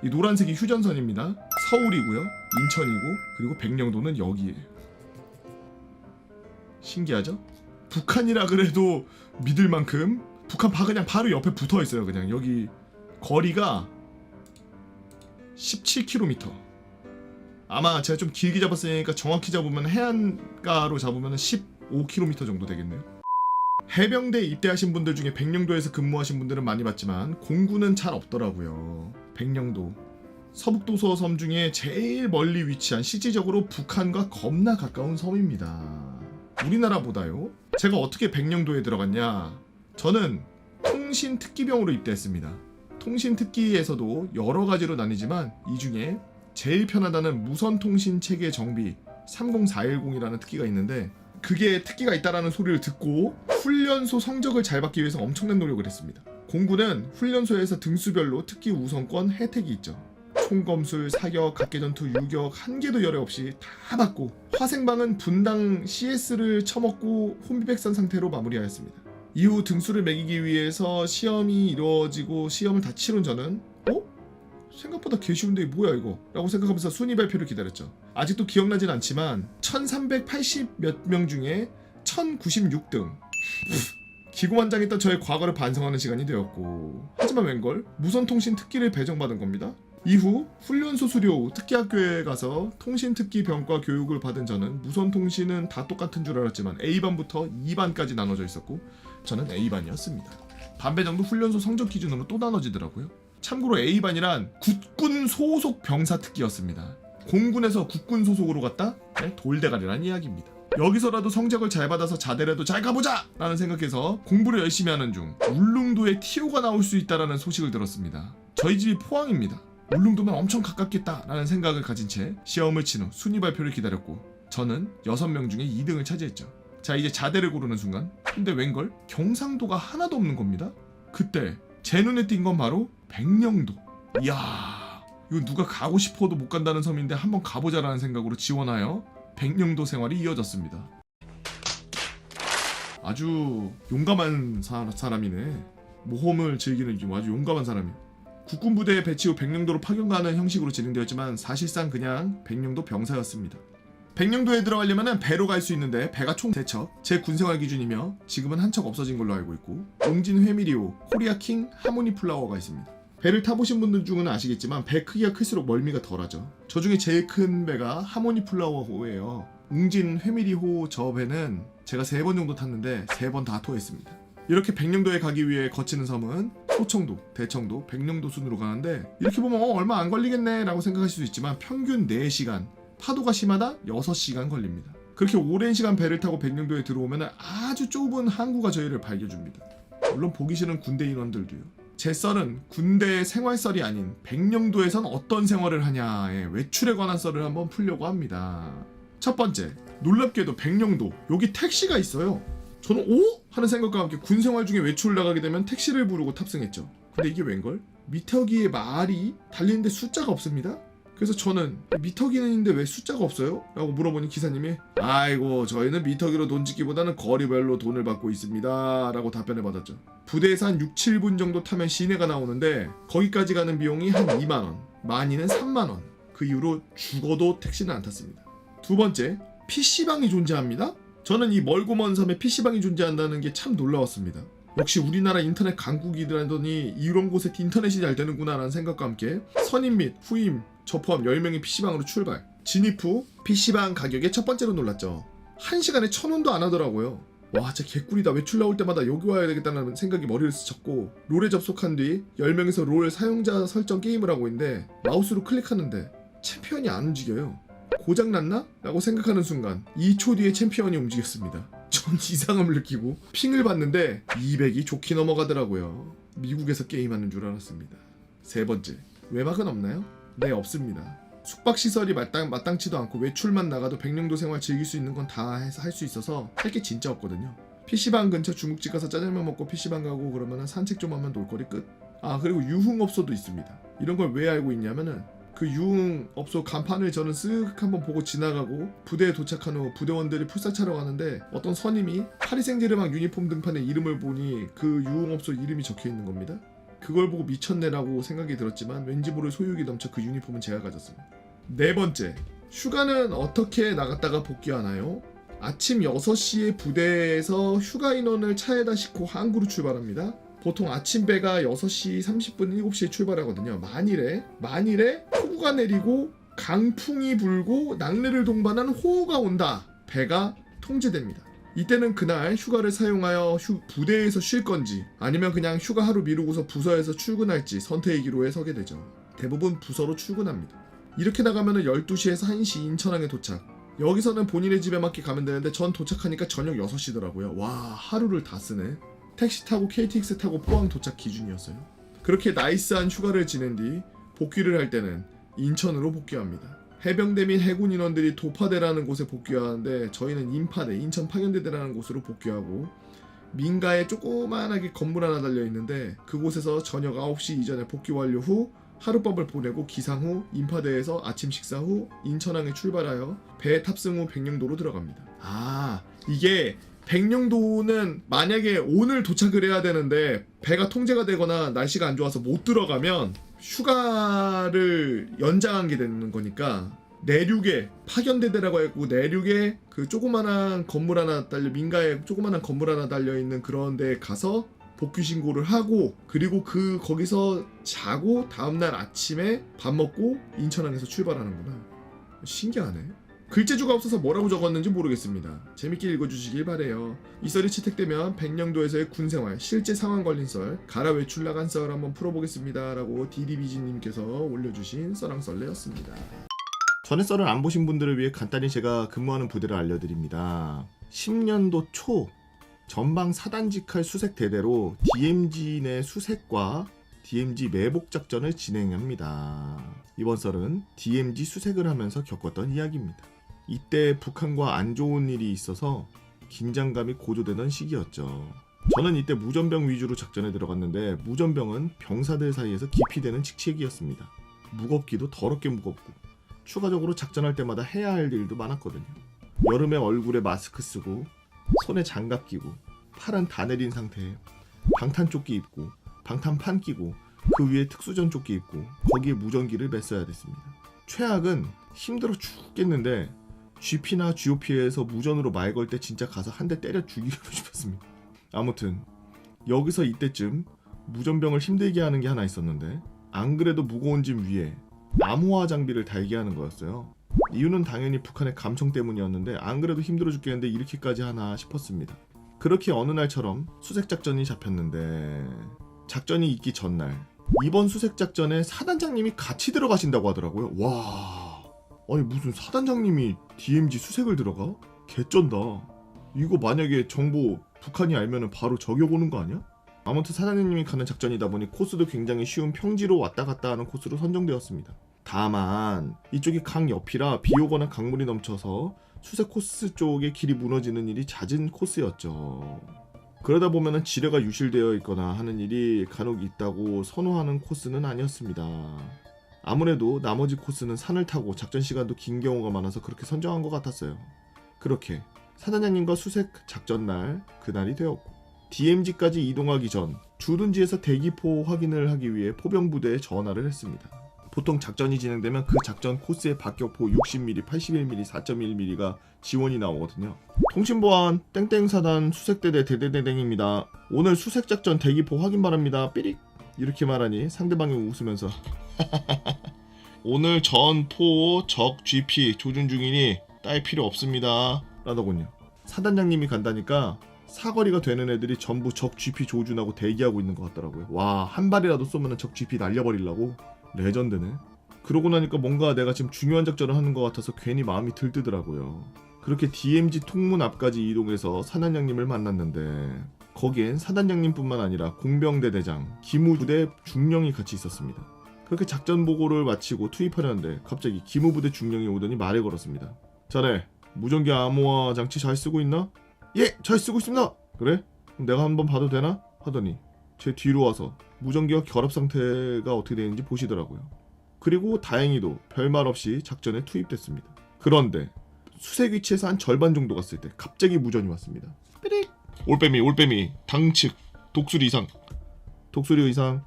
이 노란색이 휴전선입니다. 서울이고요, 인천이고, 그리고 백령도는 여기에요. 신기하죠? 북한이라 그래도 믿을 만큼 북한 그냥 바로 옆에 붙어 있어요. 그냥 여기 거리가 17km. 아마 제가 좀 길게 잡았으니까 정확히 잡으면 해안가로 잡으면 15km 정도 되겠네요. 해병대에 입대하신 분들 중에 백령도에서 근무하신 분들은 많이 봤지만 공군은 잘 없더라고요. 백령도 서북도서 섬 중에 제일 멀리 위치한 실질적으로 북한과 겁나 가까운 섬입니다. 우리나라보다요. 제가 어떻게 백령도에 들어갔냐? 저는 통신특기병으로 입대했습니다. 통신특기에서도 여러 가지로 나뉘지만 이 중에 제일 편하다는 무선통신체계 정비 30410이라는 특기가 있는데 그게 특기가 있다라는 소리를 듣고 훈련소 성적을 잘 받기 위해서 엄청난 노력을 했습니다. 공군은 훈련소에서 등수별로 특기 우선권 혜택이 있죠. 총검술, 사격, 각계전투, 유격 한 개도 열애 없이 다 받고 화생방은 분당 CS를 처먹고 혼비백산 상태로 마무리하였습니다. 이후 등수를 매기기 위해서 시험이 이루어지고 시험을 다 치른 저는 생각보다 개 쉬운데 뭐야 이거? 라고 생각하면서 순위 발표를 기다렸죠. 아직도 기억나진 않지만 1380 몇 명 중에 1096등. 기고만장했던 저의 과거를 반성하는 시간이 되었고 하지만 웬걸? 무선통신 특기를 배정받은 겁니다. 이후 훈련소 수료 후 특기학교에 가서 통신특기 병과 교육을 받은 저는 무선통신은 다 똑같은 줄 알았지만 A반부터 2반까지 나눠져 있었고 저는 A반이었습니다. 반배정도 훈련소 성적 기준으로 또 나눠지더라고요. 참고로 A반이란 국군 소속 병사 특기였습니다. 공군에서 국군 소속으로 갔다? 네, 돌대가리란 이야기입니다. 여기서라도 성적을 잘 받아서 자대라도 잘 가보자! 라는 생각해서 공부를 열심히 하는 중 울릉도에 TO가 나올 수 있다는 소식을 들었습니다. 저희 집이 포항입니다. 울릉도면 엄청 가깝겠다 라는 생각을 가진 채 시험을 친 후 순위 발표를 기다렸고 저는 6명 중에 2등을 차지했죠. 자 이제 자대를 고르는 순간 근데 웬걸? 경상도가 하나도 없는 겁니다. 그때 제 눈에 띈 건 바로 백령도. 이야 이거 누가 가고 싶어도 못 간다는 섬인데 한번 가보자라는 생각으로 지원하여 백령도 생활이 이어졌습니다. 아주 용감한 사람이네. 모험을 즐기는 아주 용감한 사람이야. 국군 부대 배치 후 백령도로 파견가는 형식으로 진행되었지만 사실상 그냥 백령도 병사였습니다. 백령도에 들어가려면 배로 갈 수 있는데 배가 총 3척, 제 군생활 기준이며 지금은 한 척 없어진 걸로 알고 있고 옹진 회미리호, 코리아킹, 하모니 플라워가 있습니다. 배를 타보신 분들 중은 아시겠지만 배 크기가 클수록 멀미가 덜하죠. 저 중에 제일 큰 배가 하모니 플라워호예요. 웅진 회미리호 저 배는 제가 3번 정도 탔는데 3번 다 토했습니다. 이렇게 백령도에 가기 위해 거치는 섬은 소청도, 대청도, 백령도 순으로 가는데 이렇게 보면 얼마 안 걸리겠네 라고 생각하실 수 있지만 평균 4시간, 파도가 심하다 6시간 걸립니다. 그렇게 오랜 시간 배를 타고 백령도에 들어오면 아주 좁은 항구가 저희를 반겨줍니다. 물론 보기 싫은 군대 인원들도요. 제 썰은 군대 생활 썰이 아닌 백령도에선 어떤 생활을 하냐의 외출에 관한 썰을 한번 풀려고 합니다. 첫 번째, 놀랍게도 백령도 여기 택시가 있어요. 저는 오? 하는 생각과 함께 군 생활 중에 외출 나가게 되면 택시를 부르고 탑승했죠. 근데 이게 웬걸? 미터기에 말이 달리는데 숫자가 없습니다. 그래서 저는 미터기는 있는데 왜 숫자가 없어요? 라고 물어보니 기사님이 아이고 저희는 미터기로 돈 찍기보다는 거리별로 돈을 받고 있습니다 라고 답변을 받았죠. 부대에서 한 6, 7분 정도 타면 시내가 나오는데 거기까지 가는 비용이 한 2만원, 많이는 3만원. 그 이후로 죽어도 택시는 안 탔습니다. 두 번째, PC방이 존재합니다. 저는 이 멀고 먼 섬에 PC방이 존재한다는 게 참 놀라웠습니다. 역시 우리나라 인터넷 강국이라더니 이런 곳에 인터넷이 잘 되는구나 라는 생각과 함께 선임 및 후임 저 포함 10명의 PC방으로 출발. 진입 후 PC방 가격에 첫 번째로 놀랐죠. 1시간에 1,000원도 안 하더라고요. 와 진짜 개꿀이다. 외출 나올 때마다 여기 와야 되겠다는 생각이 머리를 스쳤고 롤에 접속한 뒤 10명에서 롤 사용자 설정 게임을 하고 있는데 마우스로 클릭하는데 챔피언이 안 움직여요. 고장났나? 라고 생각하는 순간 2초 뒤에 챔피언이 움직였습니다. 전 이상함을 느끼고 핑을 봤는데 200이 좋게 넘어가더라고요. 미국에서 게임하는 줄 알았습니다. 세 번째, 외박은 없나요? 네, 없습니다. 숙박시설이 마땅치도 않고 외출만 나가도 백령도 생활 즐길 수 있는 건 다 할 수 있어서 할 게 진짜 없거든요. PC방 근처 중국집 가서 짜장면 먹고 PC방 가고 그러면 산책 좀 하면 놀거리 끝. 아 그리고 유흥업소도 있습니다. 이런 걸 왜 알고 있냐면은 그 유흥업소 간판을 저는 쓱 한번 보고 지나가고 부대에 도착한 후 부대원들이 풀살 차러 가는데 어떤 선임이 파리생제르맹 유니폼 등판에 이름을 보니 그 유흥업소 이름이 적혀있는 겁니다. 그걸 보고 미쳤네라고 생각이 들었지만 왠지 모를 소유욕이 넘쳐 그 유니폼은 제가 가졌습니다. 네 번째, 휴가는 어떻게 나갔다가 복귀하나요? 아침 6시에 부대에서 휴가 인원을 차에다 싣고 항구로 출발합니다. 보통 아침 배가 6시 30분, 7시에 출발하거든요. 만일에 폭우가 내리고 강풍이 불고 낙뢰를 동반한 호우가 온다. 배가 통제됩니다. 이때는 그날 휴가를 사용하여 부대에서 쉴 건지 아니면 그냥 휴가 하루 미루고서 부서에서 출근할지 선택의 기로에 서게 되죠. 대부분 부서로 출근합니다. 이렇게 나가면 12시에서 1시 인천항에 도착. 여기서는 본인의 집에 맞게 가면 되는데 전 도착하니까 저녁 6시더라고요. 와 하루를 다 쓰네. 택시 타고 KTX 타고 포항 도착 기준이었어요. 그렇게 나이스한 휴가를 지낸 뒤 복귀를 할 때는 인천으로 복귀합니다. 해병대 및 해군 인원들이 도파대라는 곳에 복귀하는데 저희는 인파대, 인천 파견대대라는 곳으로 복귀하고 민가에 조그만하게 건물 하나 달려있는데 그곳에서 저녁 9시 이전에 복귀 완료 후 하룻밤을 보내고 기상 후 인파대에서 아침 식사 후 인천항에 출발하여 배에 탑승 후 백령도로 들어갑니다. 아 이게 백령도는 만약에 오늘 도착을 해야 되는데 배가 통제가 되거나 날씨가 안 좋아서 못 들어가면 휴가를 연장한 게 되는 거니까 내륙에 파견대대라고 했고 내륙에 그 조그만한 건물 하나 달려 민가에 조그만한 건물 하나 달려 있는 그런 데 가서 복귀 신고를 하고 그리고 거기서 자고 다음날 아침에 밥 먹고 인천항에서 출발하는구나. 신기하네. 글재주가 없어서 뭐라고 적었는지 모르겠습니다. 재밌게 읽어주시길 바래요. 이 썰이 채택되면 백령도에서의 군생활 실제 상황 걸린 썰 가라 외출 나간 썰 한번 풀어보겠습니다 라고 디디비지님께서 올려주신 썰랑썰레였습니다. 전에 썰을 안 보신 분들을 위해 간단히 제가 근무하는 부대를 알려드립니다. 10년도 초 전방 사단직할 수색 대대로 DMZ 내 수색과 DMZ 매복 작전을 진행합니다. 이번 썰은 DMZ 수색을 하면서 겪었던 이야기입니다. 이때 북한과 안 좋은 일이 있어서 긴장감이 고조되던 시기였죠. 저는 이때 무전병 위주로 작전에 들어갔는데 무전병은 병사들 사이에서 기피되는 직책이었습니다. 무겁기도 더럽게 무겁고 추가적으로 작전할 때마다 해야 할 일도 많았거든요. 여름에 얼굴에 마스크 쓰고 손에 장갑 끼고 팔은 다 내린 상태에 방탄조끼 입고 방탄판 끼고 그 위에 특수전 조끼 입고 거기에 무전기를 맸어야 됐습니다. 최악은 힘들어 죽겠는데 GP나 GOP에서 무전으로 말 걸 때 진짜 가서 한 대 때려 죽이고 싶었습니다. 아무튼 여기서 이때쯤 무전병을 힘들게 하는 게 하나 있었는데 안 그래도 무거운 짐 위에 암호화 장비를 달게 하는 거였어요. 이유는 당연히 북한의 감청 때문이었는데 안 그래도 힘들어 죽겠는데 이렇게까지 하나 싶었습니다. 그렇게 어느 날처럼 수색작전이 잡혔는데 작전이 있기 전날 이번 수색작전에 사단장님이 같이 들어가신다고 하더라고요. 와, 아니 무슨 사단장님이 DMZ 수색을 들어가? 개쩐다. 이거 만약에 정보 북한이 알면은 바로 저격 오는 거 아니야? 아무튼 사단장님이 가는 작전이다 보니 코스도 굉장히 쉬운 평지로 왔다 갔다 하는 코스로 선정되었습니다. 다만 이쪽이 강 옆이라 비 오거나 강물이 넘쳐서 수색 코스 쪽의 길이 무너지는 일이 잦은 코스였죠. 그러다 보면은 지뢰가 유실되어 있거나 하는 일이 간혹 있다고 선호하는 코스는 아니었습니다. 아무래도 나머지 코스는 산을 타고 작전 시간도 긴 경우가 많아서 그렇게 선정한 것 같았어요. 그렇게 사단장님과 수색 작전 날 그날이 되었고 DMZ까지 이동하기 전 주둔지에서 대기포 확인을 하기 위해 포병부대에 전화를 했습니다. 보통 작전이 진행되면 그 작전 코스의 박격포 60mm, 81mm, 4.1mm가 지원이 나오거든요. 통신보안 땡땡 사단 수색대대 대대대댕입니다. 오늘 수색작전 대기포 확인 바랍니다. 삐릭 이렇게 말하니 상대방이 웃으면서 오늘 전포 적 GP 조준 중이니 딸 필요 없습니다 라더군요. 사단장님이 간다니까 사거리가 되는 애들이 전부 적 GP 조준하고 대기하고 있는 것 같더라고요. 와, 한 발이라도 쏘면 적 GP 날려버리려고? 레전드네. 그러고 나니까 뭔가 내가 지금 중요한 작전을 하는 것 같아서 괜히 마음이 들뜨더라고요. 그렇게 DMZ 통문 앞까지 이동해서 사단장님을 만났는데 거기엔 사단장님뿐만 아니라 공병대대장, 기무부대 중령이 같이 있었습니다. 그렇게 작전 보고를 마치고 투입하려는데 갑자기 기무부대 중령이 오더니 말을 걸었습니다. 자네 무전기 암호화 장치 잘 쓰고 있나? 예! 잘 쓰고 있습니다! 그래? 그럼 내가 한번 봐도 되나? 하더니 제 뒤로 와서 무전기와 결합 상태가 어떻게 되는지 보시더라고요. 그리고 다행히도 별말 없이 작전에 투입됐습니다. 그런데 수색 위치에서 한 절반 정도 갔을 때 갑자기 무전이 왔습니다. 삐릭! 올빼미 당측 독수리 이상. 독수리 이상.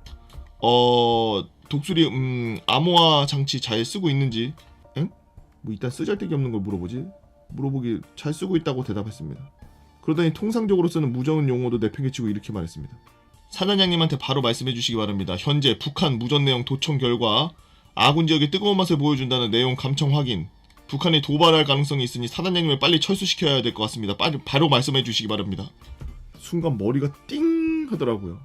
독수리 암호화 장치 잘 쓰고 있는지. 엥? 뭐 일단 쓰잘데기 없는 걸 물어보기 잘 쓰고 있다고 대답했습니다. 그러더니 통상적으로 쓰는 무전 용어도 내팽개치고 이렇게 말했습니다. 사단장님한테 바로 말씀해 주시기 바랍니다. 현재 북한 무전 내용 도청 결과 아군 지역의 뜨거운 맛을 보여준다는 내용 감청 확인. 북한이 도발할 가능성이 있으니 사단장님을 빨리 철수시켜야 될 것 같습니다. 빨리 바로 말씀해 주시기 바랍니다. 순간 머리가 띵 하더라고요.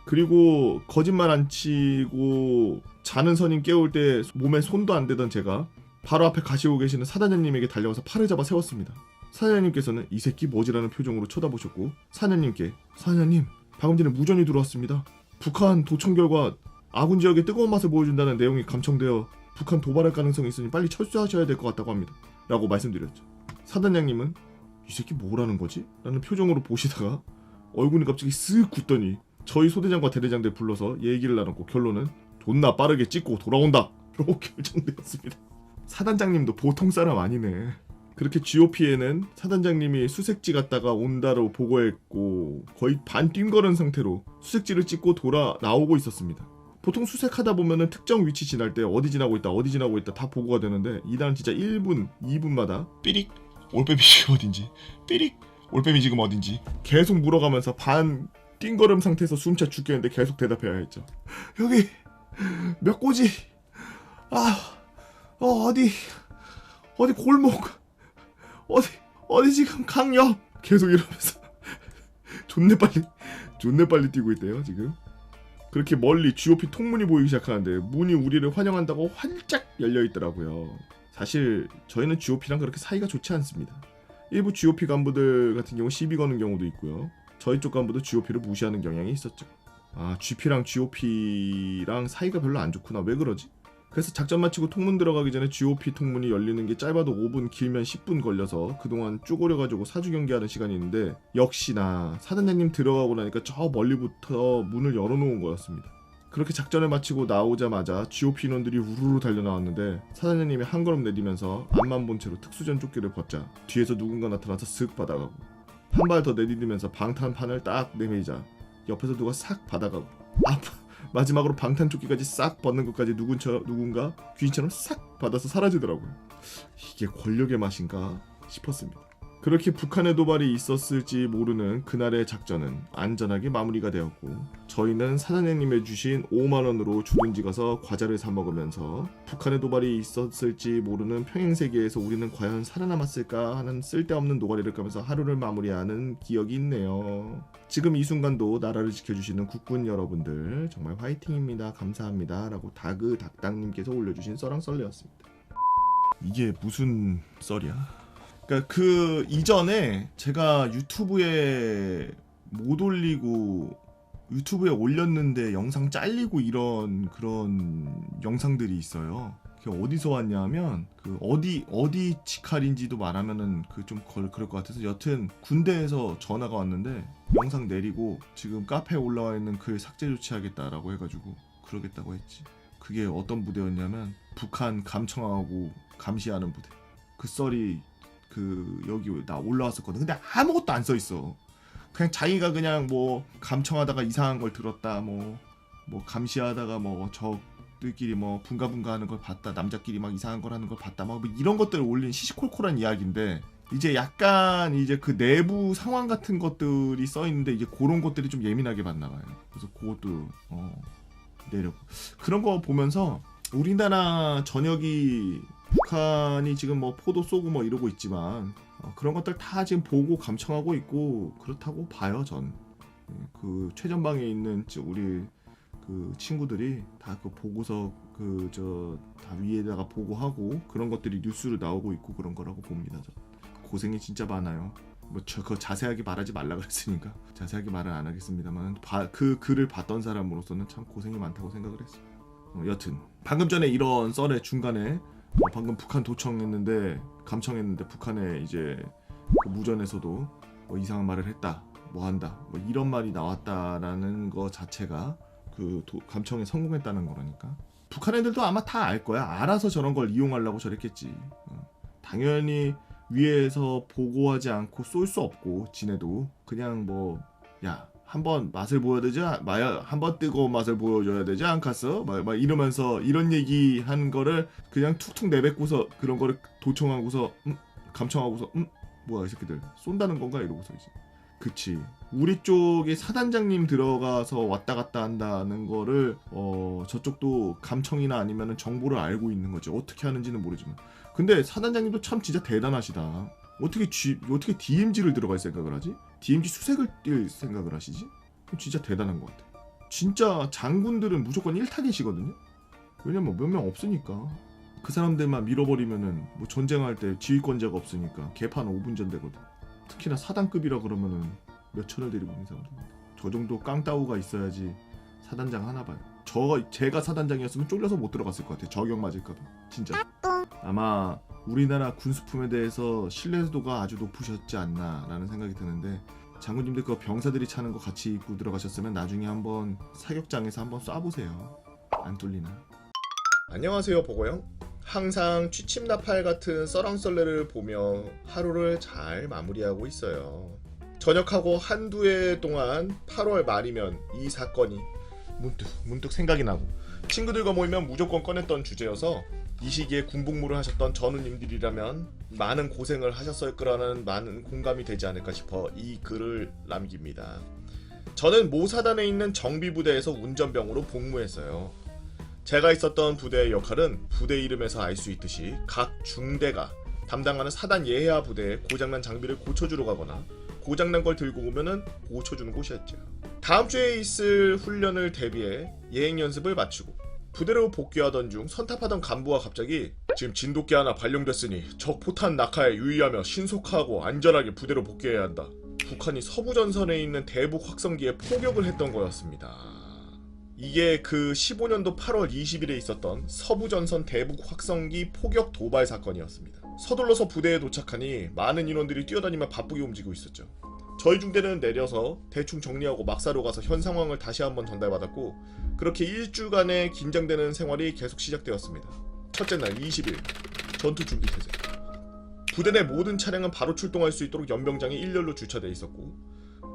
그리고 거짓말 안 치고 자는 선임 깨울 때 몸에 손도 안 대던 제가 바로 앞에 가시고 계시는 사단장님에게 달려와서 팔을 잡아 세웠습니다. 사장님께서는 이 새끼 뭐지라는 표정으로 쳐다보셨고 사장님께 사장님 방금 전에 무전이 들어왔습니다. 북한 도청 결과 아군 지역의 뜨거운 맛을 보여준다는 내용이 감청되어 북한 도발할 가능성이 있으니 빨리 철수하셔야 될 것 같다고 합니다. 라고 말씀드렸죠. 사단장님은 이 새끼 뭐라는 거지? 라는 표정으로 보시다가 얼굴이 갑자기 쓱 굳더니 저희 소대장과 대대장들 불러서 얘기를 나눴고 결론은 존나 빠르게 찍고 돌아온다! 로 결정되었습니다. 사단장님도 보통 사람 아니네. 그렇게 GOP에는 사단장님이 수색지 갔다가 온다로 보고했고 거의 반 뛴거른 상태로 수색지를 찍고 돌아 나오고 있었습니다. 보통 수색하다 보면은 특정 위치 지날 때 어디 지나고 있다 다 보고가 되는데 이날은 진짜 1분, 2분마다 삐릭 올빼미 지금 어딘지 삐릭 올빼미 지금 어딘지 계속 물어가면서 반 뛴거름 상태에서 숨차 죽겠는데 계속 대답해야 했죠. 여기 몇 고지 어디 골목 어디 지금 강옆 계속 이러면서 존내 빨리 뛰고 있대요 지금. 그렇게 멀리 GOP 통문이 보이기 시작하는데 문이 우리를 환영한다고 활짝 열려있더라고요. 사실 저희는 GOP랑 그렇게 사이가 좋지 않습니다. 일부 GOP 간부들 같은 경우 시비 거는 경우도 있고요. 저희 쪽 간부도 GOP를 무시하는 경향이 있었죠. GP랑 GOP랑 사이가 별로 안 좋구나. 왜 그러지? 그래서 작전 마치고 통문 들어가기 전에 GOP 통문이 열리는 게 짧아도 5분 길면 10분 걸려서 그동안 쪼그려가지고 사주 경기하는 시간이 있는데 역시나 사단장님 들어가고 나니까 저 멀리부터 문을 열어놓은 거였습니다. 그렇게 작전을 마치고 나오자마자 GOP 인원들이 우르르 달려나왔는데 사단장님이 한 걸음 내디면서 앞만 본 채로 특수전 조끼를 벗자 뒤에서 누군가 나타나서 쓱 받아가고 한 발 더 내디디면서 방탄판을 딱 내밀자 옆에서 누가 싹 받아가고 마지막으로 방탄조끼까지 싹 벗는 것까지 누군가 귀신처럼 싹 받아서 사라지더라고요. 이게 권력의 맛인가 싶었습니다. 그렇게 북한의 도발이 있었을지 모르는 그날의 작전은 안전하게 마무리가 되었고 저희는 사장님이 주신 5만원으로 주둔지 가서 과자를 사 먹으면서 북한의 도발이 있었을지 모르는 평행세계에서 우리는 과연 살아남았을까 하는 쓸데없는 노가리를 까면서 하루를 마무리하는 기억이 있네요. 지금 이 순간도 나라를 지켜주시는 국군 여러분들 정말 화이팅입니다. 감사합니다. 라고 다그닥당님께서 올려주신 썰랑썰레였습니다. 이게 무슨 썰이야? 그러니까 그 이전에 제가 유튜브에 못 올리고 유튜브에 올렸는데 영상 잘리고 이런 그런 영상들이 있어요. 그게 어디서 왔냐면 그 어디 직할인지도 말하면은 그 좀 그럴 것 같아서 여튼 군대에서 전화가 왔는데 영상 내리고 지금 카페에 올라와 있는 글 삭제 조치하겠다라고 해가지고 그러겠다고 했지. 그게 어떤 부대였냐면 북한 감청하고 감시하는 부대. 그 썰이 그 여기 나 올라왔었거든. 근데 아무것도 안 써 있어. 그냥 자기가 그냥 뭐 감청하다가 이상한 걸 들었다, 뭐 감시하다가 뭐 적들끼리 뭐 분가분가 하는 걸 봤다, 남자끼리 막 이상한 걸 하는 걸 봤다, 막 뭐 이런 것들을 올린 시시콜콜한 이야기인데 이제 약간 이제 그 내부 상황 같은 것들이 써 있는데 이제 그런 것들이 좀 예민하게 봤나 봐요. 그래서 그것도 내려고 그런 거 보면서 우리나라 전역이 북한이 지금 뭐 포도 쏘고 뭐 이러고 있지만 그런 것들 다 지금 보고 감청하고 있고 그렇다고 봐요. 전 그 최전방에 있는 우리 그 친구들이 다 그 보고서 그 저 다 위에다가 보고하고 그런 것들이 뉴스로 나오고 있고 그런 거라고 봅니다. 저 고생이 진짜 많아요. 뭐 그거 자세하게 말하지 말라 그랬으니까 자세하게 말은 안 하겠습니다만 그 글을 봤던 사람으로서는 참 고생이 많다고 생각을 했어요. 여튼 방금 전에 이런 썰의 중간에 방금 북한 도청했는데 감청했는데 북한에 이제 그 무전에서도 뭐 이상한 말을 했다, 뭐 한다, 뭐 이런 말이 나왔다라는 거 자체가 그 감청에 성공했다는 거라니까. 북한 애들도 아마 다 알 거야. 알아서 저런 걸 이용하려고 저랬겠지. 당연히 위에서 보고하지 않고 쏠 수 없고 지네도 그냥 뭐 야 한번 맛을 보여야 되지, 한번 뜨거운 맛을 보여줘야 되지 않겠어? 막 이러면서 이런 얘기 한 거를 그냥 툭툭 내뱉고서 그런 거를 도청하고서 감청하고서 뭐야 이 새끼들 쏜다는 건가 이러고서 이제 그치. 우리 쪽에 사단장님 들어가서 왔다 갔다 한다는 거를 저쪽도 감청이나 아니면은 정보를 알고 있는 거지. 어떻게 하는지는 모르지만. 근데 사단장님도 참 진짜 대단하시다. 어떻게 DMZ를 들어갈 생각을 하지? DMZ 수색을 뛸 생각을 하시지? 진짜 대단한 것 같아. 진짜 장군들은 무조건 1타겟이거든요. 왜냐면 몇 명 없으니까. 그 사람들만 밀어버리면은 뭐 전쟁할 때 지휘권자가 없으니까 개판 5분 전 되거든. 특히나 사단급이라 그러면은 몇 천을 데리고 있는 사람들. 저 정도 깡따우가 있어야지 사단장 하나 봐요. 제가 사단장이었으면 쫄려서 못 들어갔을 것 같아요. 저격 맞을까봐. 진짜. 아마 우리나라 군수품에 대해서 신뢰도가 아주 높으셨지 않나라는 생각이 드는데 장군님들 그 병사들이 차는 거 같이 입고 들어가셨으면 나중에 한번 사격장에서 한번 쏴보세요. 안 뚫리나. 안녕하세요 보고형. 항상 취침나팔 같은 썰랑썰레를 보며 하루를 잘 마무리하고 있어요. 전역하고 한두 해 동안 8월 말이면 이 사건이 문득 생각이 나고 친구들과 모이면 무조건 꺼냈던 주제여서 이 시기에 군복무를 하셨던 전우님들이라면 많은 고생을 하셨을 거라는 많은 공감이 되지 않을까 싶어 이 글을 남깁니다. 저는 모 사단에 있는 정비부대에서 운전병으로 복무했어요. 제가 있었던 부대의 역할은 부대 이름에서 알 수 있듯이 각 중대가 담당하는 사단 예하 부대에 고장난 장비를 고쳐주러 가거나 고장난 걸 들고 오면은 고쳐주는 곳이었죠. 다음 주에 있을 훈련을 대비해 예행 연습을 마치고 부대로 복귀하던 중 선탑하던 간부가 갑자기 지금 진돗개 하나 발령됐으니 적 포탄 낙하에 유의하며 신속하고 안전하게 부대로 복귀해야 한다. 북한이 서부전선에 있는 대북 확성기에 포격을 했던 거였습니다. 이게 그 15년도 8월 20일에 있었던 서부전선 대북 확성기 포격 도발 사건이었습니다. 서둘러서 부대에 도착하니 많은 인원들이 뛰어다니며 바쁘게 움직이고 있었죠. 저희 중대는 내려서 대충 정리하고 막사로 가서 현 상황을 다시 한번 전달받았고 그렇게 일주간의 긴장되는 생활이 계속 시작되었습니다. 첫째 날 20일 전투 준비 태세. 부대 내 모든 차량은 바로 출동할 수 있도록 연병장이 일렬로 주차되어 있었고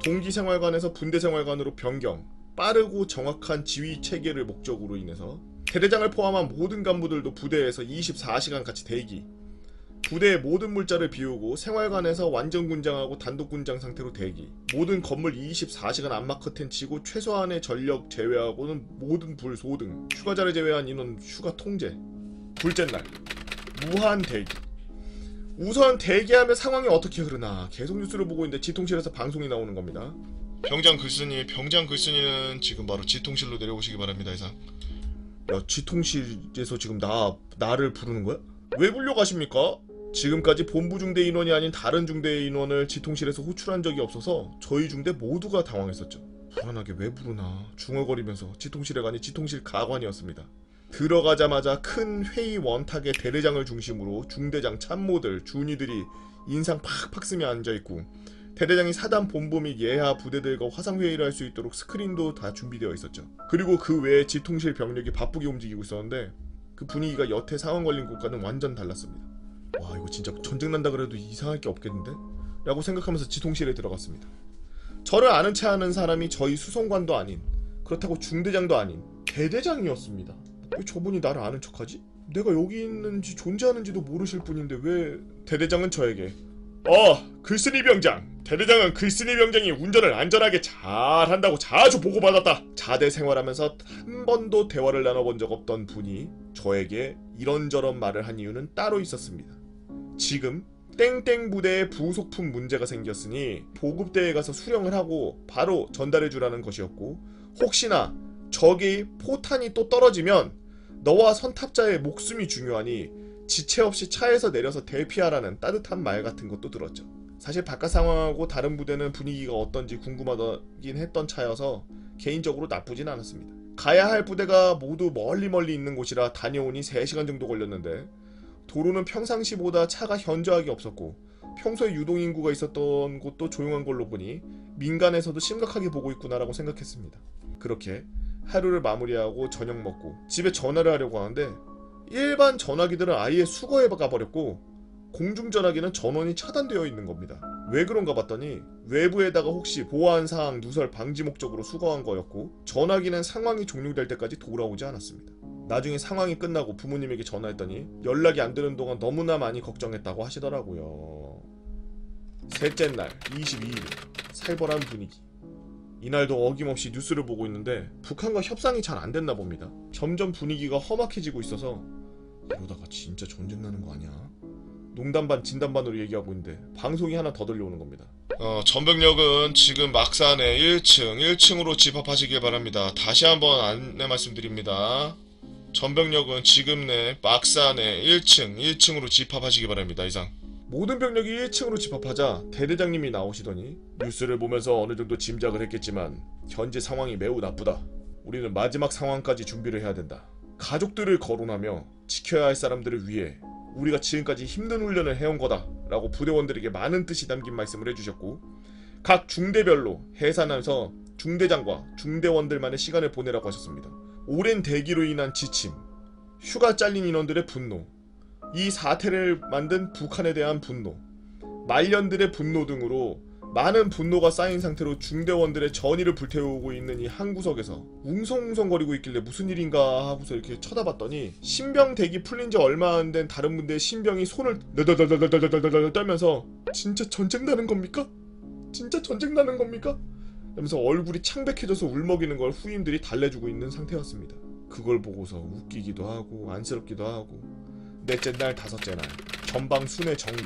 동기생활관에서 분대생활관으로 변경, 빠르고 정확한 지휘 체계를 목적으로 인해서 대대장을 포함한 모든 간부들도 부대에서 24시간 같이 대기, 부대의 모든 물자를 비우고 생활관에서 완전 군장하고 단독 군장 상태로 대기, 모든 건물 24시간 암막 커튼 치고 최소한의 전력 제외하고는 모든 불 소등, 휴가자를 제외한 인원 휴가 통제. 둘째 날 무한 대기. 우선 대기하면 상황이 어떻게 흐르나 계속 뉴스를 보고 있는데 지통실에서 방송이 나오는 겁니다. 병장 글쓴이는 지금 바로 지통실로 내려오시기 바랍니다. 이상. 야, 지통실에서 지금 나를 부르는 거야? 왜 불려가십니까? 지금까지 본부 중대 인원이 아닌 다른 중대 인원을 지통실에서 호출한 적이 없어서 저희 중대 모두가 당황했었죠. 불안하게 왜 부르나 중얼거리면서 지통실에 가니 지통실 가관이었습니다. 들어가자마자 큰 회의 원탁의 대대장을 중심으로 중대장 참모들, 준이들이 인상 팍팍 쓰며 앉아있고 대대장이 사단 본부 및 예하 부대들과 화상회의를 할 수 있도록 스크린도 다 준비되어 있었죠. 그리고 그 외에 지통실 병력이 바쁘게 움직이고 있었는데 그 분위기가 여태 상황 걸린 곳과는 완전 달랐습니다. 와, 이거 진짜 전쟁 난다 그래도 이상할 게 없겠는데? 라고 생각하면서 지통실에 들어갔습니다. 저를 아는 체 아는 사람이 저희 수송관도 아닌, 그렇다고 중대장도 아닌 대대장이었습니다. 왜 저분이 나를 아는 척하지? 내가 여기 있는지 존재하는지도 모르실 분인데 왜... 대대장은 저에게 글쓴이 병장! 대대장은 글쓴이 병장이 운전을 안전하게 잘한다고 자주 보고받았다! 자대 생활하면서 한 번도 대화를 나눠본 적 없던 분이 저에게 이런저런 말을 한 이유는 따로 있었습니다. 지금 땡땡 부대에 부속품 문제가 생겼으니 보급대에 가서 수령을 하고 바로 전달해주라는 것이었고, 혹시나 적이 포탄이 또 떨어지면 너와 선탑자의 목숨이 중요하니 지체 없이 차에서 내려서 대피하라는 따뜻한 말 같은 것도 들었죠. 사실 바깥 상황하고 다른 부대는 분위기가 어떤지 궁금하긴 했던 차여서 개인적으로 나쁘진 않았습니다. 가야 할 부대가 모두 멀리 있는 곳이라 다녀오니 3시간 정도 걸렸는데 도로는 평상시보다 차가 현저하게 없었고 평소에 유동인구가 있었던 곳도 조용한 걸로 보니 민간에서도 심각하게 보고 있구나라고 생각했습니다. 그렇게 하루를 마무리하고 저녁 먹고 집에 전화를 하려고 하는데 일반 전화기들은 아예 수거해 가버렸고 공중전화기는 전원이 차단되어 있는 겁니다. 왜 그런가 봤더니 외부에다가 혹시 보안사항 누설 방지 목적으로 수거한 거였고 전화기는 상황이 종료될 때까지 돌아오지 않았습니다. 나중에 상황이 끝나고 부모님에게 전화했더니 연락이 안 되는 동안 너무나 많이 걱정했다고 하시더라고요. 셋째 날 22일 살벌한 분위기. 이날도 어김없이 뉴스를 보고 있는데 북한과 협상이 잘 안 됐나 봅니다. 점점 분위기가 험악해지고 있어서 이러다가 진짜 전쟁 나는 거 아니야? 농담 반 진담 반으로 얘기하고 있는데 방송이 하나 더 들려오는 겁니다. 전병력은 지금 막산에 1층으로 집합하시길 바랍니다. 다시 한번 안내 말씀드립니다. 전병력은 지금 내 막산에 1층으로 집합하시기 바랍니다. 이상. 모든 병력이 1층으로 집합하자 대대장님이 나오시더니 뉴스를 보면서 어느 정도 짐작을 했겠지만 현재 상황이 매우 나쁘다. 우리는 마지막 상황까지 준비를 해야 된다. 가족들을 거론하며 지켜야 할 사람들을 위해 우리가 지금까지 힘든 훈련을 해온 거다 라고 부대원들에게 많은 뜻이 담긴 말씀을 해주셨고 각 중대별로 해산해서 중대장과 중대원들만의 시간을 보내라고 하셨습니다. 오랜 대기로 인한 지침, 휴가 잘린 인원들의 분노, 이 사태를 만든 북한에 대한 분노, 말년들의 분노 등으로 많은 분노가 쌓인 상태로 중대원들의 전의를 불태우고 있는 이 한 구석에서 웅성웅성거리고 있길래 무슨 일인가 하고서 이렇게 쳐다봤더니 신병 대기 풀린 지 얼마 안 된 다른 분들의 신병이 손을 덜덜덜덜덜덜덜 떨면서 진짜 전쟁 나는 겁니까? 진짜 전쟁 나는 겁니까? 하면서 얼굴이 창백해져서 울먹이는 걸 후임들이 달래주고 있는 상태였습니다. 그걸 보고서 웃기기도 하고 안쓰럽기도 하고. 넷째 날 다섯째 날 전방 순회 정비.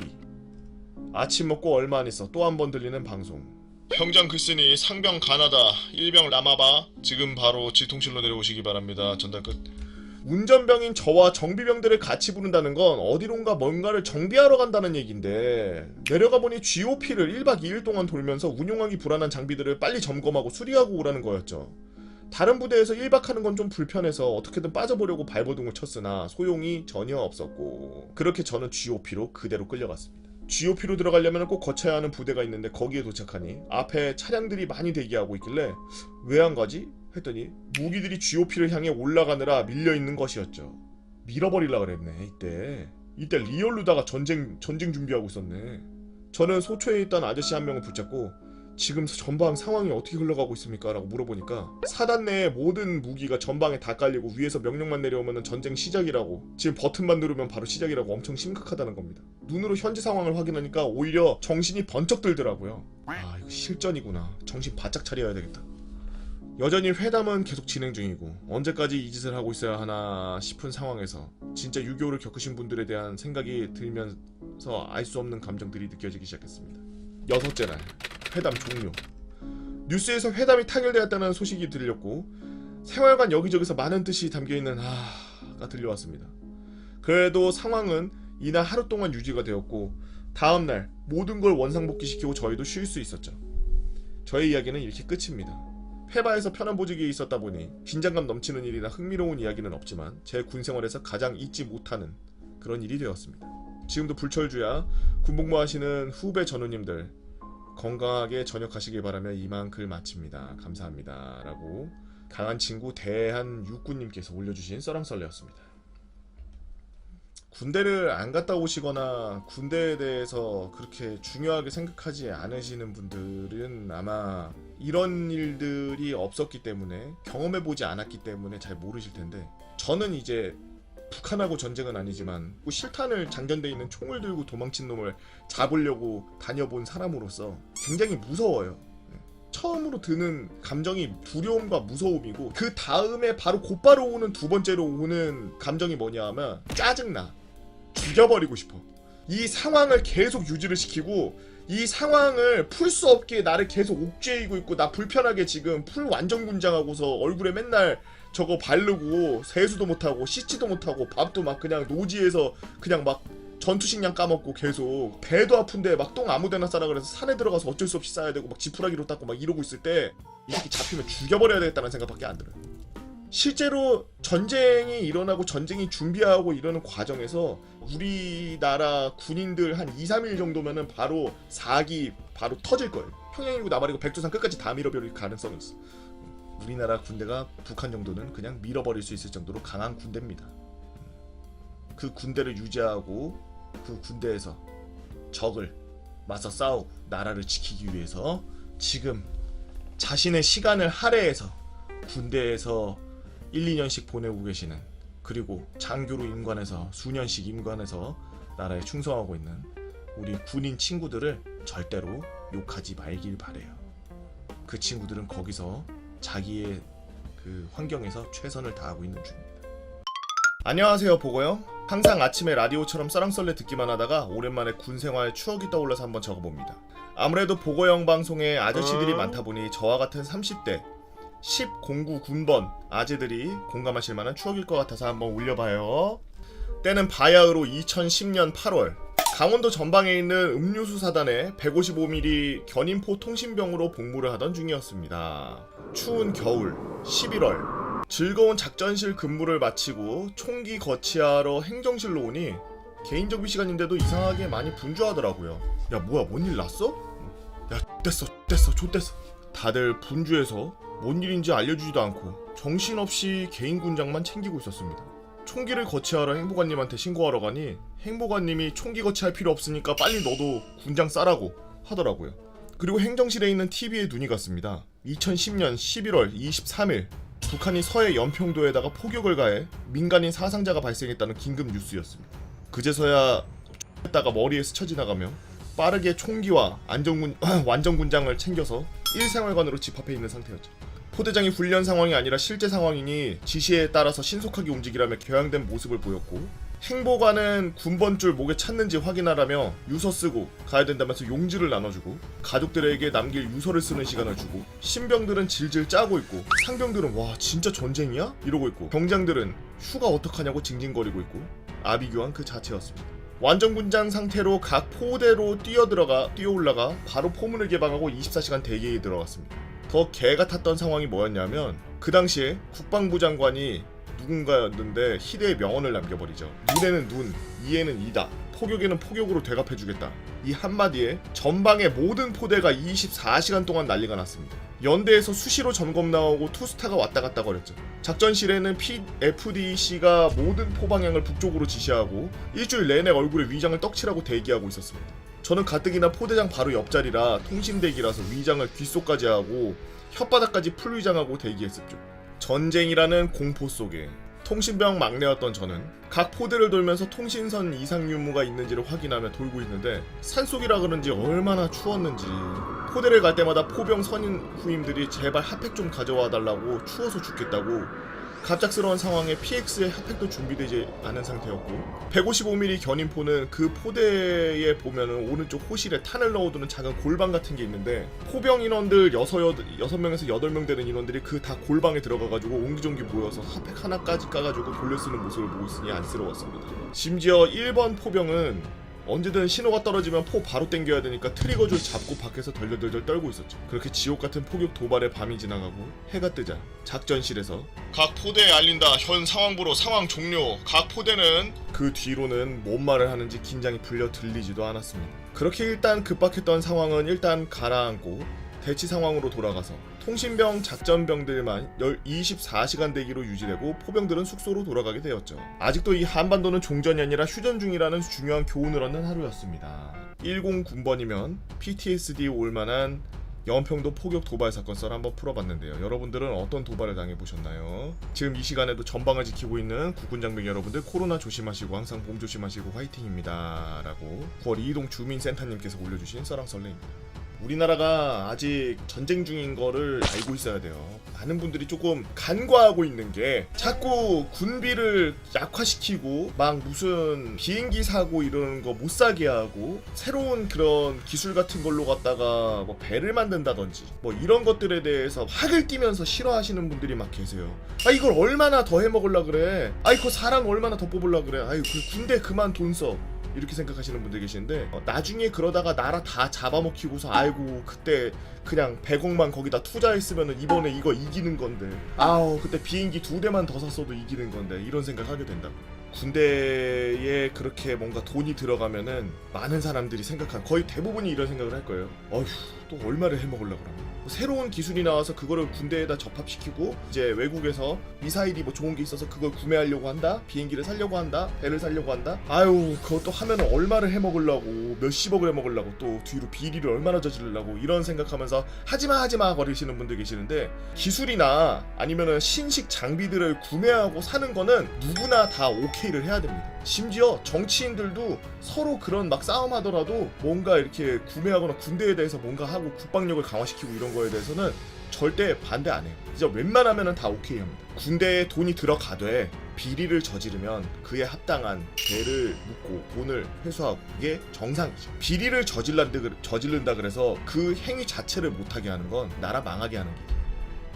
아침 먹고 얼마 안 있어 또 한 번 들리는 방송. 병장 글쓴이 상병 가나다 1병 라마바 지금 바로 지통실로 내려오시기 바랍니다. 전달 끝. 운전병인 저와 정비병들을 같이 부른다는 건 어디론가 뭔가를 정비하러 간다는 얘긴데 내려가 보니 GOP를 1박 2일 동안 돌면서 운용하기 불안한 장비들을 빨리 점검하고 수리하고 오라는 거였죠. 다른 부대에서 1박 하는 건 좀 불편해서 어떻게든 빠져보려고 발버둥을 쳤으나 소용이 전혀 없었고 그렇게 저는 GOP로 그대로 끌려갔습니다. GOP로 들어가려면 꼭 거쳐야 하는 부대가 있는데 거기에 도착하니 앞에 차량들이 많이 대기하고 있길래 왜 안 가지? 했더니 무기들이 GOP를 향해 올라가느라 밀려있는 것이었죠. 밀어버리려고 그랬네. 이때 리얼루다가 전쟁 준비하고 있었네. 저는 소초에 있던 아저씨 한 명을 붙잡고 지금 전방 상황이 어떻게 흘러가고 있습니까? 라고 물어보니까 사단 내의 모든 무기가 전방에 다 깔리고 위에서 명령만 내려오면 전쟁 시작이라고, 지금 버튼만 누르면 바로 시작이라고 엄청 심각하다는 겁니다. 눈으로 현지 상황을 확인하니까 오히려 정신이 번쩍 들더라고요. 아, 이거 실전이구나. 정신 바짝 차려야 되겠다. 여전히 회담은 계속 진행 중이고 언제까지 이 짓을 하고 있어야 하나 싶은 상황에서 진짜 6.25를 겪으신 분들에 대한 생각이 들면서 알 수 없는 감정들이 느껴지기 시작했습니다. 여섯째 날 회담 종료. 뉴스에서 회담이 타결되었다는 소식이 들렸고 생활관 여기저기서 많은 뜻이 담겨있는 가 들려왔습니다. 그래도 상황은 이날 하루 동안 유지가 되었고 다음날 모든 걸 원상복귀시키고 저희도 쉴 수 있었죠. 저의 이야기는 이렇게 끝입니다. 페바에서 편한 보직이 있었다 보니 긴장감 넘치는 일이나 흥미로운 이야기는 없지만 제 군생활에서 가장 잊지 못하는 그런 일이 되었습니다. 지금도 불철주야 군복무하시는 후배 전우님들 건강하게 전역하시길 바라며 이만 글 마칩니다. 감사합니다. 라고 강한 친구 대한 육군님께서 올려주신 썰랑썰레였습니다. 군대를 안 갔다 오시거나 군대에 대해서 그렇게 중요하게 생각하지 않으시는 분들은 아마 이런 일들이 없었기 때문에 경험해보지 않았기 때문에 잘 모르실 텐데, 저는 이제 북한하고 전쟁은 아니지만 실탄을 장전돼 있는 총을 들고 도망친 놈을 잡으려고 다녀본 사람으로서 굉장히 무서워요. 처음으로 드는 감정이 두려움과 무서움이고 그 다음에 바로 곧바로 오는 두 번째로 오는 감정이 뭐냐 하면 짜증나. 죽여버리고 싶어. 이 상황을 계속 유지를 시키고 이 상황을 풀 수 없게 나를 계속 옥죄이고 있고 나 불편하게 지금 풀 완전 군장하고서 얼굴에 맨날 저거 바르고 세수도 못하고 씻지도 못하고 밥도 막 그냥 노지에서 그냥 막 전투식량 까먹고 계속 배도 아픈데 막 똥 아무데나 싸라 그래서 산에 들어가서 어쩔 수 없이 싸야 되고 막 지푸라기로 닦고 막 이러고 있을 때 이 새끼 잡히면 죽여버려야 되겠다는 생각밖에 안 들어요. 실제로 전쟁이 일어나고 전쟁이 준비하고 이러는 과정에서 우리나라 군인들 한 2-3일 정도면은 바로 사기 바로 터질 거예요. 평양이고 남한이고 백두산 끝까지 다 밀어버릴 가능성이 있어. 우리나라 군대가 북한 정도는 그냥 밀어버릴 수 있을 정도로 강한 군대입니다. 그 군대를 유지하고 그 군대에서 적을 맞서 싸우고 나라를 지키기 위해서 지금 자신의 시간을 할애해서 군대에서 1-2년씩 보내고 계시는, 그리고 장교로 임관해서 수년씩 임관해서 나라에 충성하고 있는 우리 군인 친구들을 절대로 욕하지 말길 바래요. 그 친구들은 거기서 자기의 그 환경에서 최선을 다하고 있는 중입니다. 안녕하세요, 보고요. 항상 아침에 라디오처럼 썰랑썰레 듣기만 하다가 오랜만에 군생활 추억이 떠올라서 한번 적어봅니다. 아무래도 보고형 방송에 아저씨들이 많다 보니 저와 같은 30대 1009 군번 아재들이 공감하실 만한 추억일 것 같아서 한번 올려봐요. 때는 바야흐로 2010년 8월 강원도 전방에 있는 음료수 사단에 155mm 견인포 통신병으로 복무를 하던 중이었습니다. 추운 겨울 11월 즐거운 작전실 근무를 마치고 총기 거치하러 행정실로 오니 개인적인 시간인데도 이상하게 많이 분주하더라고요. 야, 뭐야, 뭔 일 났어? 야, 좆됐어. 다들 분주해서 뭔 일인지 알려주지도 않고 정신없이 개인 군장만 챙기고 있었습니다. 총기를 거치하러 행보관님한테 신고하러 가니 행보관님이 총기 거치할 필요 없으니까 빨리 너도 군장 싸라고 하더라고요. 그리고 행정실에 있는 TV에 눈이 갔습니다. 2010년 11월 23일 북한이 서해 연평도에다가 포격을 가해 민간인 사상자가 발생했다는 긴급 뉴스였습니다. 그제서야 X다가 머리에 스쳐 지나가며 빠르게 총기와 완전군장을 챙겨서 일생활관으로 집 앞에 있는 상태였죠. 포대장이 훈련 상황이 아니라 실제 상황이니 지시에 따라서 신속하게 움직이라며 격양된 모습을 보였고, 행보관은 군번줄 목에 찼는지 확인하라며 유서 쓰고 가야 된다면서 용지를 나눠주고 가족들에게 남길 유서를 쓰는 시간을 주고, 신병들은 질질 짜고 있고 상병들은 와 진짜 전쟁이야? 이러고 있고 병장들은 휴가 어떡하냐고 징징거리고 있고 아비규환 그 자체였습니다. 완전군장 상태로 각 포대로 뛰어올라가 바로 포문을 개방하고 24시간 대기에 들어갔습니다. 더 개가 탔던 상황이 뭐였냐면 그 당시에 국방부 장관이 누군가였는데 희대의 명언을 남겨버리죠. 눈에는 눈, 이에는 이다. 포격에는 포격으로 대갚해주겠다. 이 한마디에 전방의 모든 포대가 24시간 동안 난리가 났습니다. 연대에서 수시로 점검 나오고 투스타가 왔다 갔다 거렸죠. 작전실에는 FDC가 모든 포방향을 북쪽으로 지시하고 일주일 내내 얼굴에 위장을 떡칠하고 대기하고 있었습니다. 저는 가뜩이나 포대장 바로 옆자리라 통신대기라서 위장을 귓속까지 하고 혓바닥까지 풀위장하고 대기했었죠. 전쟁이라는 공포 속에 통신병 막내였던 저는 각 포대를 돌면서 통신선 이상 유무가 있는지를 확인하며 돌고 있는데 산속이라 그런지 얼마나 추웠는지 포대를 갈 때마다 포병 선임 후임들이 제발 핫팩 좀 가져와 달라고 추워서 죽겠다고 갑작스러운 상황에 PX의 핫팩도 준비되지 않은 상태였고 155mm 견인포는 그 포대에 보면은 오른쪽 호실에 탄을 넣어두는 작은 골방 같은 게 있는데 포병 인원들 6명에서 8명 되는 인원들이 그 다 골방에 들어가가지고 옹기종기 모여서 핫팩 하나까지 까가지고 돌려 쓰는 모습을 보고 있으니 안쓰러웠습니다. 심지어 1번 포병은 언제든 신호가 떨어지면 포 바로 땡겨야 되니까 트리거줄 잡고 밖에서 덜덜덜 떨고 있었죠. 그렇게 지옥같은 포격 도발의 밤이 지나가고 해가 뜨자 작전실에서 각 포대에 알린다. 현 상황부로 상황 종료. 각 포대는 그 뒤로는 뭔 말을 하는지 긴장이 풀려 들리지도 않았습니다. 그렇게 일단 급박했던 상황은 일단 가라앉고 대치 상황으로 돌아가서 통신병 작전병들만 24시간 대기로 유지되고 포병들은 숙소로 돌아가게 되었죠. 아직도 이 한반도는 종전이 아니라 휴전 중이라는 중요한 교훈을 얻는 하루였습니다. 10군번이면 PTSD 올만한 연평도 포격 도발 사건 썰 한번 풀어봤는데요. 여러분들은 어떤 도발을 당해보셨나요? 지금 이 시간에도 전방을 지키고 있는 국군장병 여러분들 코로나 조심하시고 항상 몸 조심하시고 화이팅입니다 라고 9월 이동 주민센터님께서 올려주신 썰랑썰레입니다. 우리나라가 아직 전쟁 중인 거를 알고 있어야 돼요. 많은 분들이 조금 간과하고 있는 게 자꾸 군비를 약화시키고 막 무슨 비행기 사고 이러는 거 못 사게 하고 새로운 그런 기술 같은 걸로 갖다가 뭐 배를 만든다든지 뭐 이런 것들에 대해서 학을 띄면서 싫어하시는 분들이 막 계세요. 아 이걸 얼마나 더 해먹으려 그래. 아 이거 사람 얼마나 더 뽑으려 그래. 아유 그 군대 그만 돈 써. 이렇게 생각하시는 분들 계시는데 나중에 그러다가 나라 다 잡아먹히고서 아이고 그때 그냥 100억만 거기다 투자했으면 이번에 이거 이기는 건데 아우 그때 비행기 2대만 더 샀어도 이기는 건데 이런 생각하게 된다고. 군대에 그렇게 뭔가 돈이 들어가면은 많은 사람들이 생각한 거의 대부분이 이런 생각을 할 거예요. 어휴 또 얼마를 해먹으려고 그러면 새로운 기술이 나와서 그거를 군대에다 접합시키고 이제 외국에서 미사일이 뭐 좋은 게 있어서 그걸 구매하려고 한다, 비행기를 사려고 한다, 배를 사려고 한다. 아유 그것도 하면 얼마를 해먹으려고 몇십억을 해먹으려고 또 뒤로 비리를 얼마나 저지르려고 이런 생각하면서 하지마 거리시는 분들 계시는데 기술이나 아니면은 신식 장비들을 구매하고 사는 거는 누구나 다 오케이를 해야 됩니다. 심지어 정치인들도 서로 그런 막 싸움하더라도 뭔가 이렇게 구매하거나 군대에 대해서 뭔가 하고 국방력을 강화시키고 이런 거에 대해서는 절대 반대 안 해요. 진짜 웬만하면은 다 오케이 합니다. 군대에 돈이 들어가되 비리를 저지르면 그에 합당한 죄를 묻고 돈을 회수하고 이게 정상이죠. 비리를 저지른다 그래서 그 행위 자체를 못하게 하는 건 나라 망하게 하는 게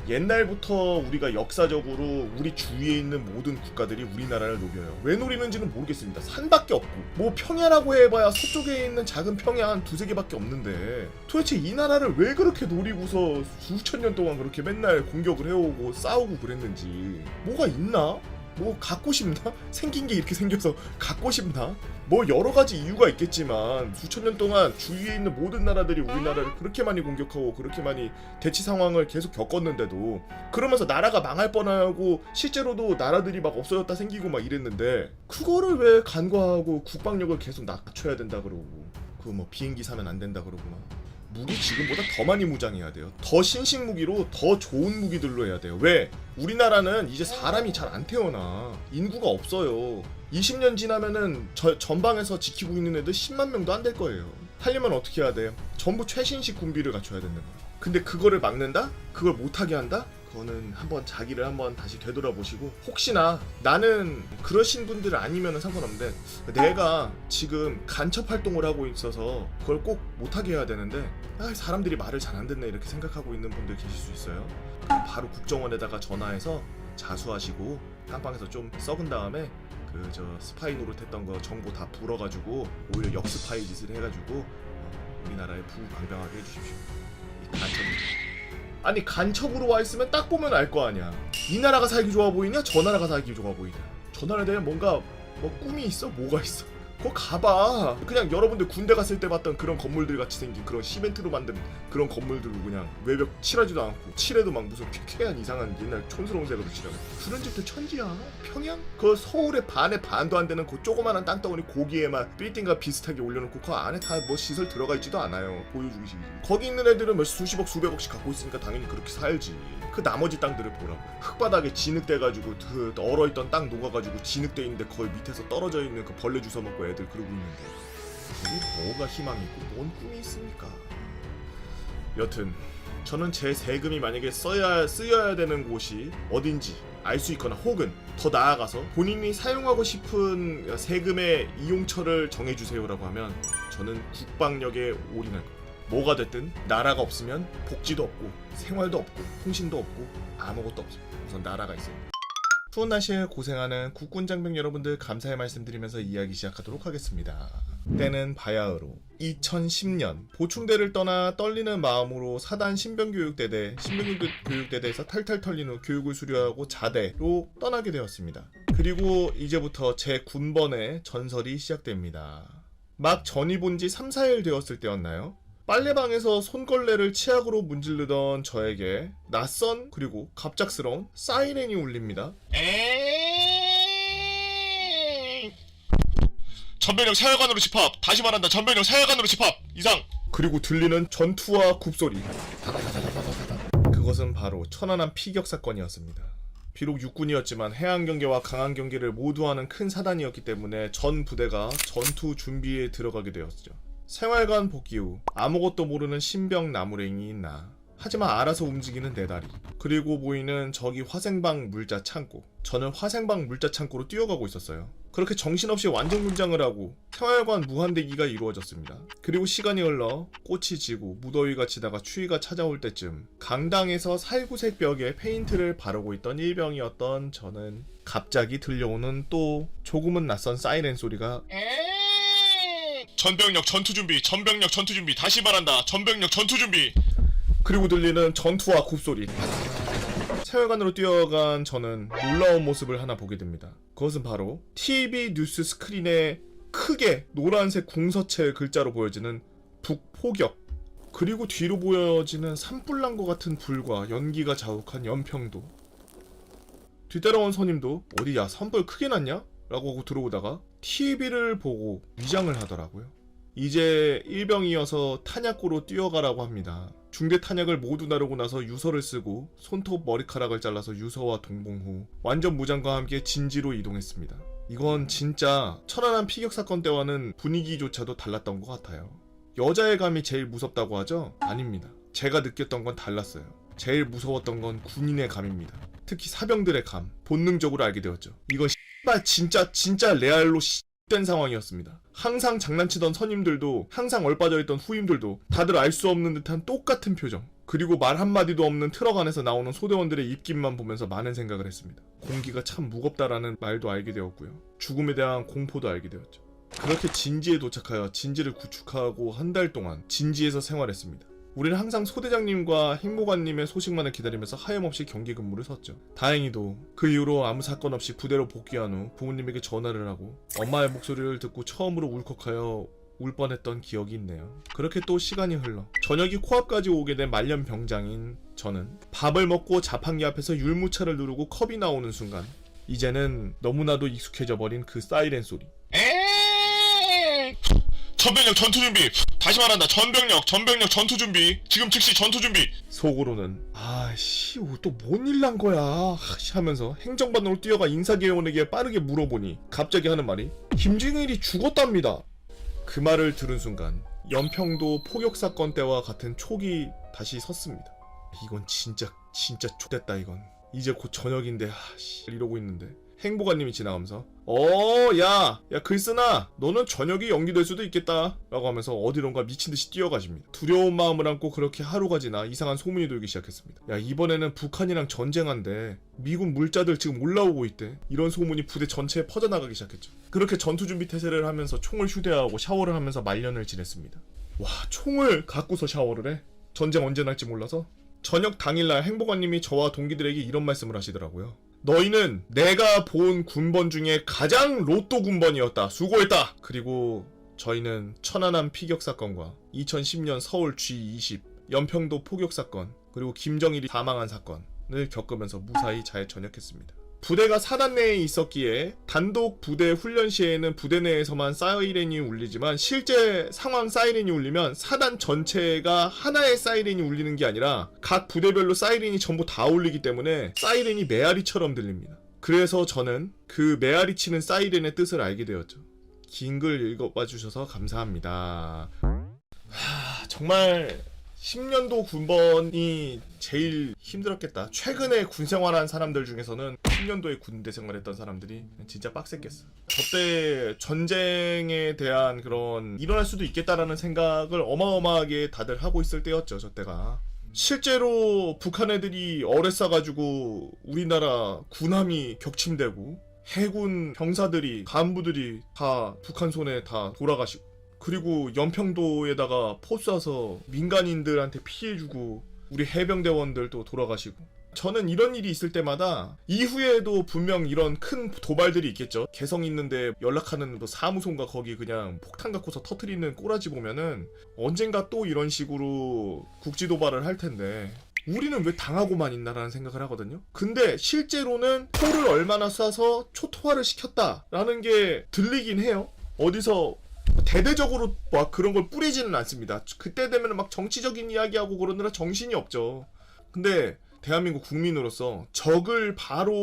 옛날부터 우리가 역사적으로 우리 주위에 있는 모든 국가들이 우리나라를 노려요. 왜 노리는지는 모르겠습니다. 산밖에 없고 뭐 평야라고 해봐야 서쪽에 있는 작은 평야 한 두세 개밖에 없는데 도대체 이 나라를 왜 그렇게 노리고서 수천 년 동안 그렇게 맨날 공격을 해오고 싸우고 그랬는지 뭐가 있나? 뭐 갖고 싶나? 생긴 게 이렇게 생겨서 갖고 싶나? 뭐 여러 가지 이유가 있겠지만 수천 년 동안 주위에 있는 모든 나라들이 우리나라를 그렇게 많이 공격하고 그렇게 많이 대치 상황을 계속 겪었는데도 그러면서 나라가 망할 뻔하고 실제로도 나라들이 막 없어졌다 생기고 막 이랬는데 그거를 왜 간과하고 국방력을 계속 낮춰야 된다 그러고 그 뭐 비행기 사면 안 된다 그러고 막 무기 지금보다 더 많이 무장해야 돼요. 더 신식 무기로 더 좋은 무기들로 해야 돼요. 왜? 우리나라는 이제 사람이 잘 안 태어나. 인구가 없어요. 20년 지나면은 전방에서 지키고 있는 애들 10만 명도 안 될 거예요. 하려면 어떻게 해야 돼? 전부 최신식 군비를 갖춰야 된다. 근데 그거를 막는다? 그걸 못하게 한다? 그거는 한번 자기를 한번 다시 되돌아보시고 혹시나 나는 그러신 분들 아니면 상관없는데 내가 지금 간첩 활동을 하고 있어서 그걸 꼭 못하게 해야 되는데 사람들이 말을 잘 안 듣네 이렇게 생각하고 있는 분들 계실 수 있어요. 바로 국정원에다가 전화해서 자수하시고 깜빵에서 좀 썩은 다음에 그 저 스파이 노릇했던 거 정보 다 불어가지고 오히려 역스파이 짓을 해가지고 우리나라에 부강병하게 해주십시오. 이 간첩 아니 간첩으로 와 있으면 딱 보면 알 거 아니야. 이 나라가 살기 좋아 보이냐? 저 나라가 살기 좋아 보이냐? 저 나라에 대한 뭔가 뭐 꿈이 있어? 뭐가 있어? 그거 가봐. 그냥 여러분들 군대 갔을 때 봤던 그런 건물들 같이 생긴 그런 시멘트로 만든 그런 건물들로 그냥 외벽 칠하지도 않고 칠해도 막 무슨 쾌쾌한 이상한 옛날 촌스러운 색으로 칠하고 그런 집들 천지야. 평양? 그 서울의 반의 반도 안 되는 그 조그마한 땅덩어리 고기에만 빌딩과 비슷하게 올려놓고 그 안에 다 뭐 시설 들어가 있지도 않아요. 보유주기식이지. 거기 있는 애들은 몇 수십억 수백억씩 갖고 있으니까 당연히 그렇게 살지. 그 나머지 땅들을 보라고. 흙바닥에 진흙돼가지고 그 얼어있던 땅 녹아가지고 진흙돼 있는데 거의 밑에서 떨어져 있는 그 벌레 주워 먹고 애들 그러고 있는데 거기 뭐가 희망이 있고 뭔 꿈이 있습니까? 여튼 저는 제 세금이 만약에 쓰여야 되는 곳이 어딘지 알 수 있거나 혹은 더 나아가서 본인이 사용하고 싶은 세금의 이용처를 정해주세요라고 하면 저는 국방력에 올인할 겁니다. 뭐가 됐든 나라가 없으면 복지도 없고 생활도 없고 통신도 없고 아무것도 없습니다. 우선 나라가 있어요. 추운 날씨에 고생하는 국군 장병 여러분들 감사의 말씀드리면서 이야기 시작하도록 하겠습니다. 때는 바야흐로 2010년 보충대를 떠나 떨리는 마음으로 사단 신병교육대대에서 탈탈 털린 후 교육을 수료하고 자대로 떠나게 되었습니다. 그리고 이제부터 제 군번의 전설이 시작됩니다. 막 전이 본 지 3, 4일 되었을 때였나요? 빨래방에서 손걸레를 치약으로 문지르던 저에게 낯선 그리고 갑작스러운 사이렌이 울립니다. 전병력 사혈관으로 집합! 다시 말한다. 전병력 사혈관으로 집합! 이상! 그리고 들리는 전투와 굽소리. 그것은 바로 천안함 피격 사건이었습니다. 비록 육군이었지만 해안경계와 강한경계를 모두 하는 큰 사단이었기 때문에 전 부대가 전투 준비에 들어가게 되었죠. 생활관 복귀 후 아무것도 모르는 신병 나무랭이인 나. 하지만 알아서 움직이는 내 다리. 그리고 보이는 저기 화생방 물자 창고. 저는 화생방 물자 창고로 뛰어가고 있었어요. 그렇게 정신없이 완전군장을 하고 생활관 무한대기가 이루어졌습니다. 그리고 시간이 흘러 꽃이 지고 무더위가 지다가 추위가 찾아올 때쯤 강당에서 살구색 벽에 페인트를 바르고 있던 일병이었던 저는 갑자기 들려오는 또 조금은 낯선 사이렌 소리가 전병력 전투준비, 전병력 전투준비, 다시 말한다. 전병력 전투준비. 그리고 들리는 전투와 굽소리. 세월간으로 뛰어간 저는 놀라운 모습을 하나 보게 됩니다. 그것은 바로 TV 뉴스 스크린에 크게 노란색 궁서체 글자로 보여지는 북포격. 그리고 뒤로 보여지는 산불난 것 같은 불과 연기가 자욱한 연평도. 뒤따라온 선임도 어디야 산불 크게 났냐? 라고 하고 들어오다가 TV를 보고 위장을 하더라고요. 이제 일병이어서 탄약고로 뛰어가라고 합니다. 중대 탄약을 모두 나르고 나서 유서를 쓰고 손톱 머리카락을 잘라서 유서와 동봉 후 완전 무장과 함께 진지로 이동했습니다. 이건 진짜 천안함 피격 사건 때와는 분위기조차도 달랐던 것 같아요. 여자의 감이 제일 무섭다고 하죠? 아닙니다. 제가 느꼈던 건 달랐어요. 제일 무서웠던 건 군인의 감입니다. 특히 사병들의 감. 본능적으로 알게 되었죠. 이건 진짜 레알로 된 상황이었습니다. 항상 장난치던 선임들도 항상 얼빠져있던 후임들도 다들 알 수 없는 듯한 똑같은 표정. 그리고 말 한마디도 없는 트럭 안에서 나오는 소대원들의 입김만 보면서 많은 생각을 했습니다. 공기가 참 무겁다라는 말도 알게 되었고요. 죽음에 대한 공포도 알게 되었죠. 그렇게 진지에 도착하여 진지를 구축하고 한 달 동안 진지에서 생활했습니다. 우리는 항상 소대장님과 행보관님의 소식만을 기다리면서 하염없이 경기 근무를 섰죠. 다행히도 그 이후로 아무 사건 없이 부대로 복귀한 후 부모님에게 전화를 하고 엄마의 목소리를 듣고 처음으로 울컥하여 울 뻔했던 기억이 있네요. 그렇게 또 시간이 흘러 저녁이 코앞까지 오게 된 말년 병장인 저는 밥을 먹고 자판기 앞에서 율무차를 누르고 컵이 나오는 순간 이제는 너무나도 익숙해져 버린 그 사이렌 소리. 전병력 전투준비! 다시 말한다. 전병력 전투준비! 지금 즉시 전투준비! 속으로는 아씨 또 뭔 일 난 거야 하면서 행정반으로 뛰어가 인사개원에게 빠르게 물어보니 갑자기 하는 말이 김진일이 죽었답니다. 그 말을 들은 순간 연평도 포격사건 때와 같은 촉이 다시 섰습니다. 이건 진짜 X됐다 이건. 이제 곧 저녁인데 이러고 있는데 행보관님이 지나가면서 야 글쓰나 너는 저녁이 연기될 수도 있겠다 라고 하면서 어디론가 미친듯이 뛰어가십니다. 두려운 마음을 안고 그렇게 하루가 지나 이상한 소문이 돌기 시작했습니다. 야 이번에는 북한이랑 전쟁한데 미군 물자들 지금 올라오고 있대. 이런 소문이 부대 전체에 퍼져나가기 시작했죠. 그렇게 전투준비 태세를 하면서 총을 휴대하고 샤워를 하면서 말년을 지냈습니다. 와 총을 갖고서 샤워를 해? 전쟁 언제 날지 몰라서? 저녁 당일날 행보관님이 저와 동기들에게 이런 말씀을 하시더라고요. 너희는 내가 본 군번 중에 가장 로또 군번이었다. 수고했다. 그리고 저희는 천안함 피격 사건과 2010년 서울 G20 연평도 포격 사건 그리고 김정일이 사망한 사건을 겪으면서 무사히 잘 전역했습니다. 부대가 사단 내에 있었기에 단독 부대 훈련 시에는 부대 내에서만 사이렌이 울리지만 실제 상황 사이렌이 울리면 사단 전체가 하나의 사이렌이 울리는 게 아니라 각 부대별로 사이렌이 전부 다 울리기 때문에 사이렌이 메아리처럼 들립니다. 그래서 저는 그 메아리 치는 사이렌의 뜻을 알게 되었죠. 긴 글 읽어봐 주셔서 감사합니다. 정말 10년도 군번이 제일 힘들었겠다. 최근에 군 생활한 사람들 중에서는 10년도에 군대 생활했던 사람들이 진짜 빡셌겠어. 저때 전쟁에 대한 그런 일어날 수도 있겠다라는 생각을 어마어마하게 다들 하고 있을 때였죠. 저때가. 실제로 북한 애들이 어뢰 쏴가지고 우리나라 군함이 격침되고 해군 병사들이 간부들이 다 북한 손에 다 돌아가시고 그리고 연평도에다가 포 쏴서 민간인들한테 피해주고 우리 해병대원들도 돌아가시고 저는 이런 일이 있을 때마다 이후에도 분명 이런 큰 도발들이 있겠죠. 개성 있는데 연락하는 뭐 사무소인가 거기 그냥 폭탄 갖고서 터트리는 꼬라지 보면은 언젠가 또 이런 식으로 국지 도발을 할 텐데 우리는 왜 당하고만 있나라는 생각을 하거든요. 근데 실제로는 포를 얼마나 쏴서 초토화를 시켰다라는 게 들리긴 해요. 어디서 대대적으로 막 그런 걸 뿌리지는 않습니다. 그때 되면 막 정치적인 이야기하고 그러느라 정신이 없죠. 근데 대한민국 국민으로서 적을 바로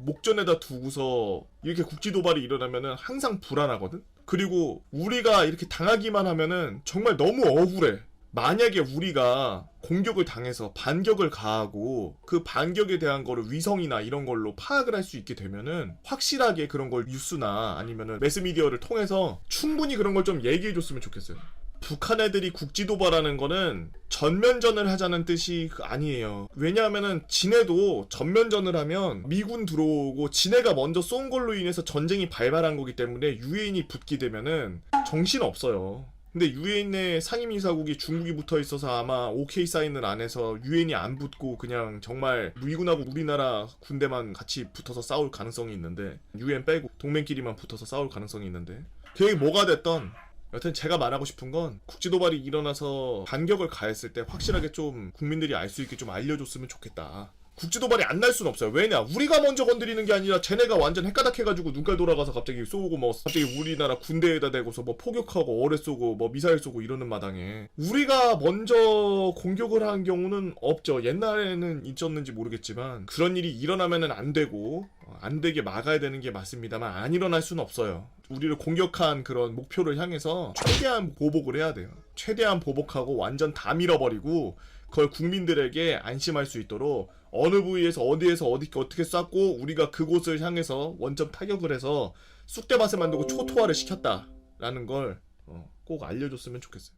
목전에다 두고서 이렇게 국지 도발이 일어나면은 항상 불안하거든. 그리고 우리가 이렇게 당하기만 하면은 정말 너무 억울해. 만약에 우리가 공격을 당해서 반격을 가하고 그 반격에 대한 거를 위성이나 이런 걸로 파악을 할 수 있게 되면은 확실하게 그런 걸 뉴스나 아니면은 매스미디어를 통해서 충분히 그런 걸 좀 얘기해 줬으면 좋겠어요. 북한 애들이 국지 도발하는 거는 전면전을 하자는 뜻이 아니에요. 왜냐하면은 지네도 전면전을 하면 미군 들어오고 지네가 먼저 쏜 걸로 인해서 전쟁이 발발한 거기 때문에 유엔이 붙게 되면은 정신 없어요. 근데 유엔의 상임이사국이 중국이 붙어 있어서 아마 OK 사인을 안 해서 유엔이 안 붙고 그냥 정말 미군하고 우리나라 군대만 같이 붙어서 싸울 가능성이 있는데 유엔 빼고 동맹끼리만 붙어서 싸울 가능성이 있는데 그게 뭐가 됐던 여튼 제가 말하고 싶은 건 국지 도발이 일어나서 반격을 가했을 때 확실하게 좀 국민들이 알 수 있게 좀 알려줬으면 좋겠다. 국지 도발이 안 날 수는 없어요. 왜냐? 우리가 먼저 건드리는 게 아니라 쟤네가 완전 헷가닥 해가지고 눈깔 돌아가서 갑자기 쏘고 뭐 갑자기 우리나라 군대에다 대고서 뭐 포격하고 어뢰 쏘고 뭐 미사일 쏘고 이러는 마당에 우리가 먼저 공격을 한 경우는 없죠. 옛날에는 있었는지 모르겠지만 그런 일이 일어나면은 안 되고 안 되게 막아야 되는 게 맞습니다만 안 일어날 수는 없어요. 우리를 공격한 그런 목표를 향해서 최대한 보복을 해야 돼요. 최대한 보복하고 완전 다 밀어버리고 그걸 국민들에게 안심할 수 있도록 어느 부위에서 어디에서 어떻게 쐈고 우리가 그곳을 향해서 원점 타격을 해서 쑥대밭을 만들고 초토화를 시켰다라는 걸 꼭 알려줬으면 좋겠어요.